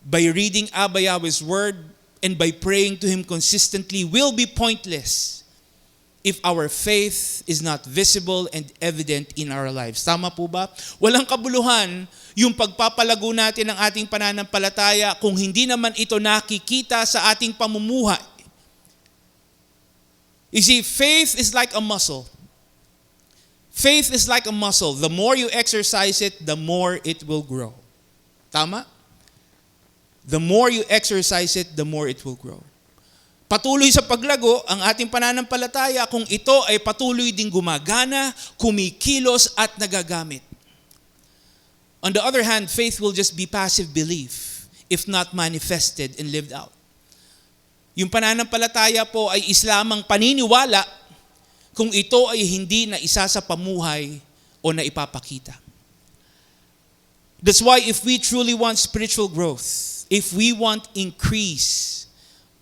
by reading Abba Yahweh's word and by praying to Him consistently will be pointless if our faith is not visible and evident in our lives. Tama po ba? Walang kabuluhan yung pagpapalago natin ng ating pananampalataya kung hindi naman ito nakikita sa ating pamumuhay. You see, faith is like a muscle. Faith is like a muscle. The more you exercise it, the more it will grow. Tama? The more you exercise it, the more it will grow. Patuloy sa paglago ang ating pananampalataya kung ito ay patuloy ding gumagana, kumikilos at nagagamit. On the other hand, faith will just be passive belief if not manifested and lived out. Yung pananampalataya po ay islamang paniniwala kung ito ay hindi na isa sa pamuhay o na ipapakita. That's why if we truly want spiritual growth, if we want increase,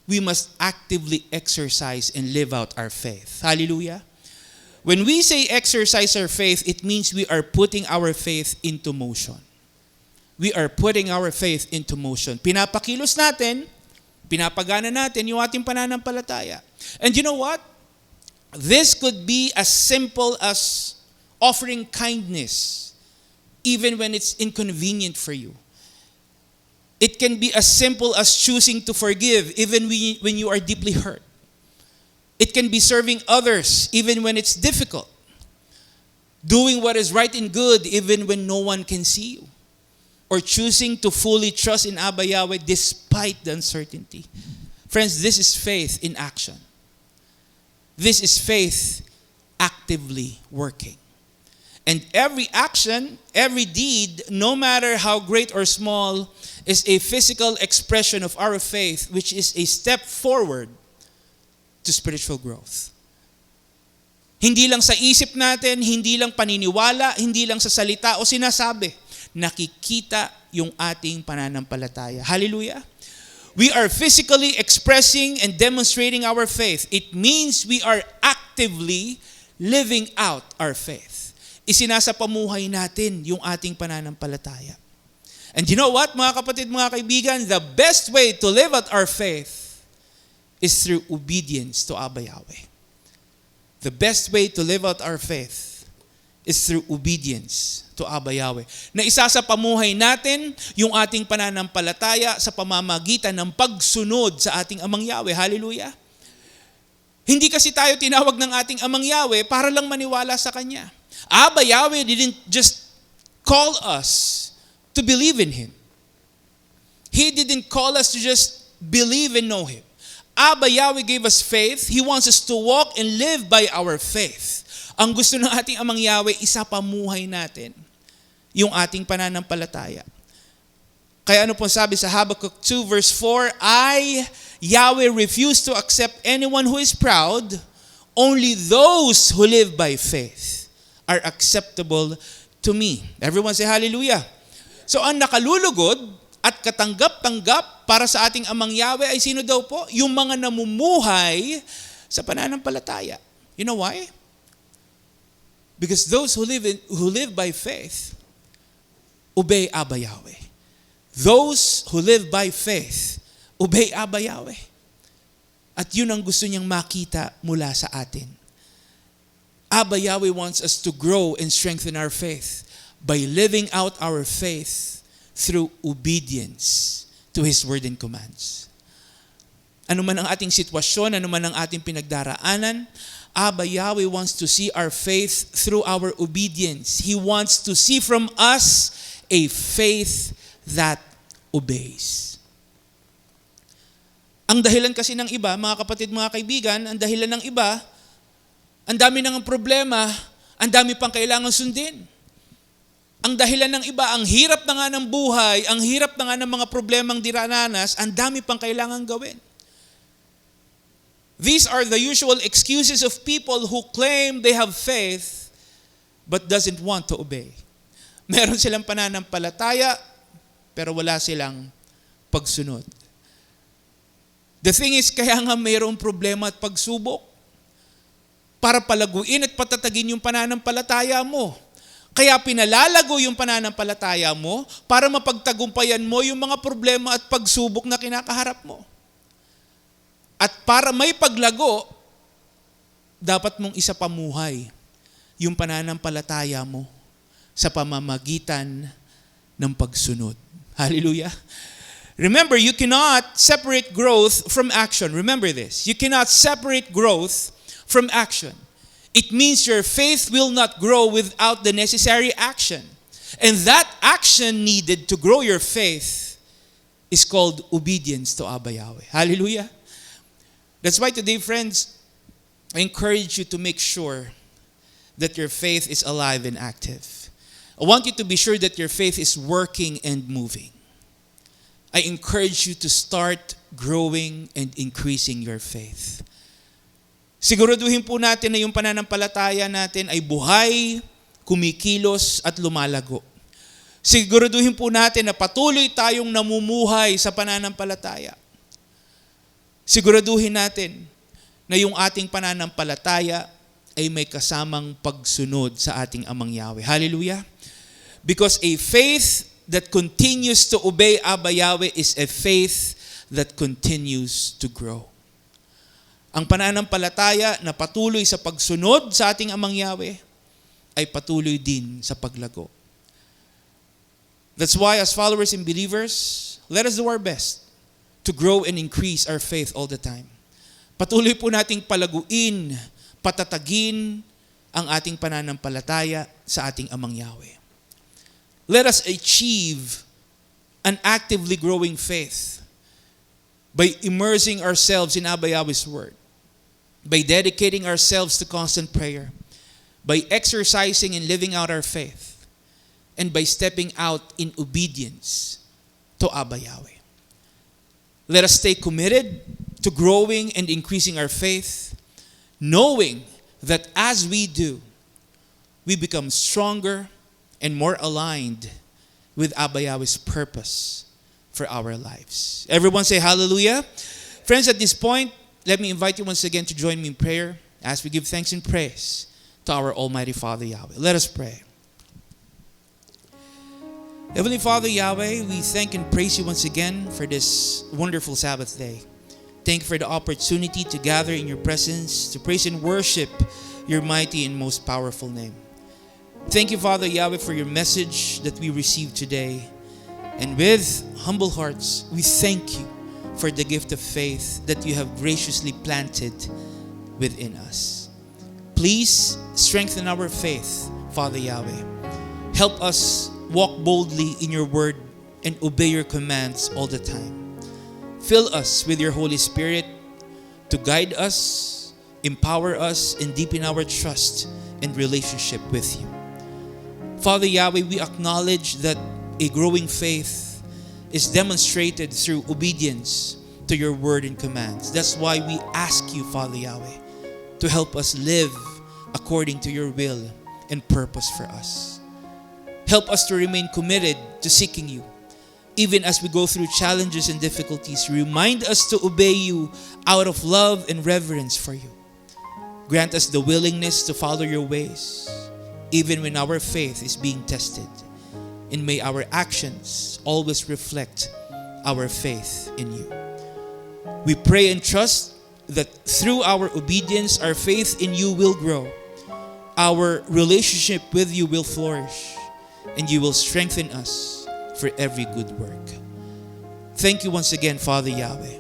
we must actively exercise and live out our faith. Hallelujah. When we say exercise our faith, it means we are putting our faith into motion. We are putting our faith into motion. Pinapakilos natin, pinapagana natin yung ating pananampalataya. And you know what? This could be as simple as offering kindness, even when it's inconvenient for you. It can be as simple as choosing to forgive even when you are deeply hurt. It can be serving others even when it's difficult. Doing what is right and good even when no one can see you. Or choosing to fully trust in Abba Yahweh despite the uncertainty. Friends, this is faith in action. This is faith actively working. And every action, every deed, no matter how great or small, is a physical expression of our faith, which is a step forward to spiritual growth. Hindi lang sa isip natin, hindi lang paniniwala, hindi lang sa salita o sinasabi. Nakikita yung ating pananampalataya. Hallelujah! We are physically expressing and demonstrating our faith. It means we are actively living out our faith. Isinasapamuhay natin yung ating pananampalataya. And you know what, mga kapatid, mga kaibigan, the best way to live out our faith is through obedience to Abba Yahweh. The best way to live out our faith is through obedience to Abba Yahweh. Na isasapamuhay natin yung ating pananampalataya sa pamamagitan ng pagsunod sa ating Amang Yahweh. Hallelujah! Hindi kasi tayo tinawag ng ating Amang Yahweh para lang maniwala sa Kanya. Abba Yahweh didn't just call us to believe in Him. He didn't call us to just believe and know Him. Abba Yahweh gave us faith. He wants us to walk and live by our faith. Ang gusto ng ating Amang Yahweh, isapamuhay natin yung ating pananampalataya. Kaya ano pong sabi sa Habakkuk 2 verse 4, I, Yahweh, refuse to accept anyone who is proud. Only those who live by faith are acceptable to me. Everyone say hallelujah. So ang nakalulugod at katanggap-tanggap para sa ating Amang Yahweh ay sino daw po? Yung mga namumuhay sa pananampalataya. You know why? Because those who live by faith obey Abba Yahweh. Those who live by faith obey Abba Yahweh. At yun ang gusto niyang makita mula sa atin. Abba Yahweh wants us to grow and strengthen our faith by living out our faith through obedience to His word and commands. Ano man ang ating sitwasyon, ano man ang ating pinagdaraanan, Abba Yahweh wants to see our faith through our obedience. He wants to see from us a faith that obeys. Ang dahilan kasi ng iba, mga kapatid, mga kaibigan, ang dahilan ng iba, ang dami nang problema, ang dami pang kailangan sundin. Ang dahilan ng iba, ang hirap na nga ng buhay, ang hirap na nga ng mga problemang dirananas, ang dami pang kailangan gawin. These are the usual excuses of people who claim they have faith but doesn't want to obey. Meron silang pananampalataya pero wala silang pagsunod. The thing is, kaya nga mayroong problema at pagsubok para palaguin at patatagin yung pananampalataya mo. Kaya pinalalago yung pananampalataya mo para mapagtagumpayan mo yung mga problema at pagsubok na kinakaharap mo. At para may paglago, dapat mong isapamuhay yung pananampalataya mo sa pamamagitan ng pagsunod. Hallelujah. Remember, you cannot separate growth from action. Remember this. You cannot separate growth from action. It means your faith will not grow without the necessary action. And that action needed to grow your faith is called obedience to Abba Yahweh. Hallelujah. That's why today, friends, I encourage you to make sure that your faith is alive and active. I want you to be sure that your faith is working and moving. I encourage you to start growing and increasing your faith. Siguraduhin po natin na yung pananampalataya natin ay buhay, kumikilos at lumalago. Siguraduhin po natin na patuloy tayong namumuhay sa pananampalataya. Siguraduhin natin na yung ating pananampalataya ay may kasamang pagsunod sa ating Amang Yahweh. Hallelujah! Because a faith that continues to obey Abba Yahweh is a faith that continues to grow. Ang pananampalataya na patuloy sa pagsunod sa ating Amang Yahweh ay patuloy din sa paglago. That's why as followers and believers, let us do our best to grow and increase our faith all the time. Patuloy po nating palaguin, patatagin ang ating pananampalataya sa ating Amang Yahweh. Let us achieve an actively growing faith by immersing ourselves in Abba Yahweh's Word, by dedicating ourselves to constant prayer, by exercising and living out our faith, and by stepping out in obedience to Abba Yahweh. Let us stay committed to growing and increasing our faith, knowing that as we do, we become stronger and more aligned with Abba Yahweh's purpose for our lives. Everyone say hallelujah. Friends, at this point, let me invite you once again to join me in prayer as we give thanks and praise to our Almighty Father Yahweh. Let us pray. Heavenly Father Yahweh, we thank and praise you once again for this wonderful Sabbath day. Thank you for the opportunity to gather in your presence, to praise and worship your mighty and most powerful name. Thank you, Father Yahweh, for your message that we received today. And with humble hearts, we thank you for the gift of faith that you have graciously planted within us. Please strengthen our faith, Father Yahweh. Help us walk boldly in your word and obey your commands all the time. Fill us with your Holy Spirit to guide us, empower us, and deepen our trust and relationship with you. Father Yahweh, we acknowledge that a growing faith is demonstrated through obedience to your word and commands. That's why we ask you, Father Yahweh, to help us live according to your will and purpose for us. Help us to remain committed to seeking you, even as we go through challenges and difficulties. Remind us to obey you out of love and reverence for you. Grant us the willingness to follow your ways, even when our faith is being tested. And may our actions always reflect our faith in you. We pray and trust that through our obedience, our faith in you will grow. Our relationship with you will flourish, and you will strengthen us for every good work. Thank you once again, Father Yahweh.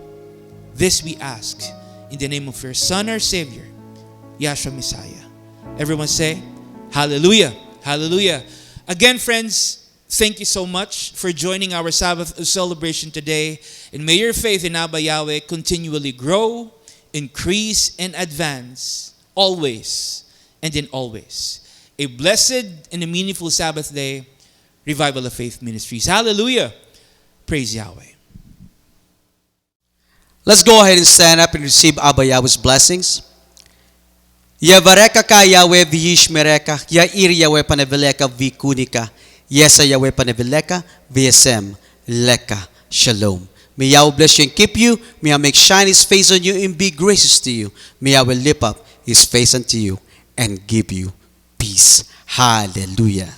This we ask in the name of your Son, our Savior, Yahshua Messiah. Everyone say, hallelujah, hallelujah. Again, friends, thank you so much for joining our Sabbath celebration today. And may your faith in Abba Yahweh continually grow, increase, and advance, always and in always. A blessed and a meaningful Sabbath day. Revival of Faith Ministries. Hallelujah. Praise Yahweh. Let's go ahead and stand up and receive Abba Yahweh's blessings. Yavareka ka Yahweh v'yishmereka, Yair Yahweh paneveleka v'kunika, Yesa Yahweh paneveleka v'yesem leka. Shalom. May Yahweh bless you and keep you. May Yahweh make shine His face on you and be gracious to you. May Yahweh lift up His face unto you and give you peace. Hallelujah.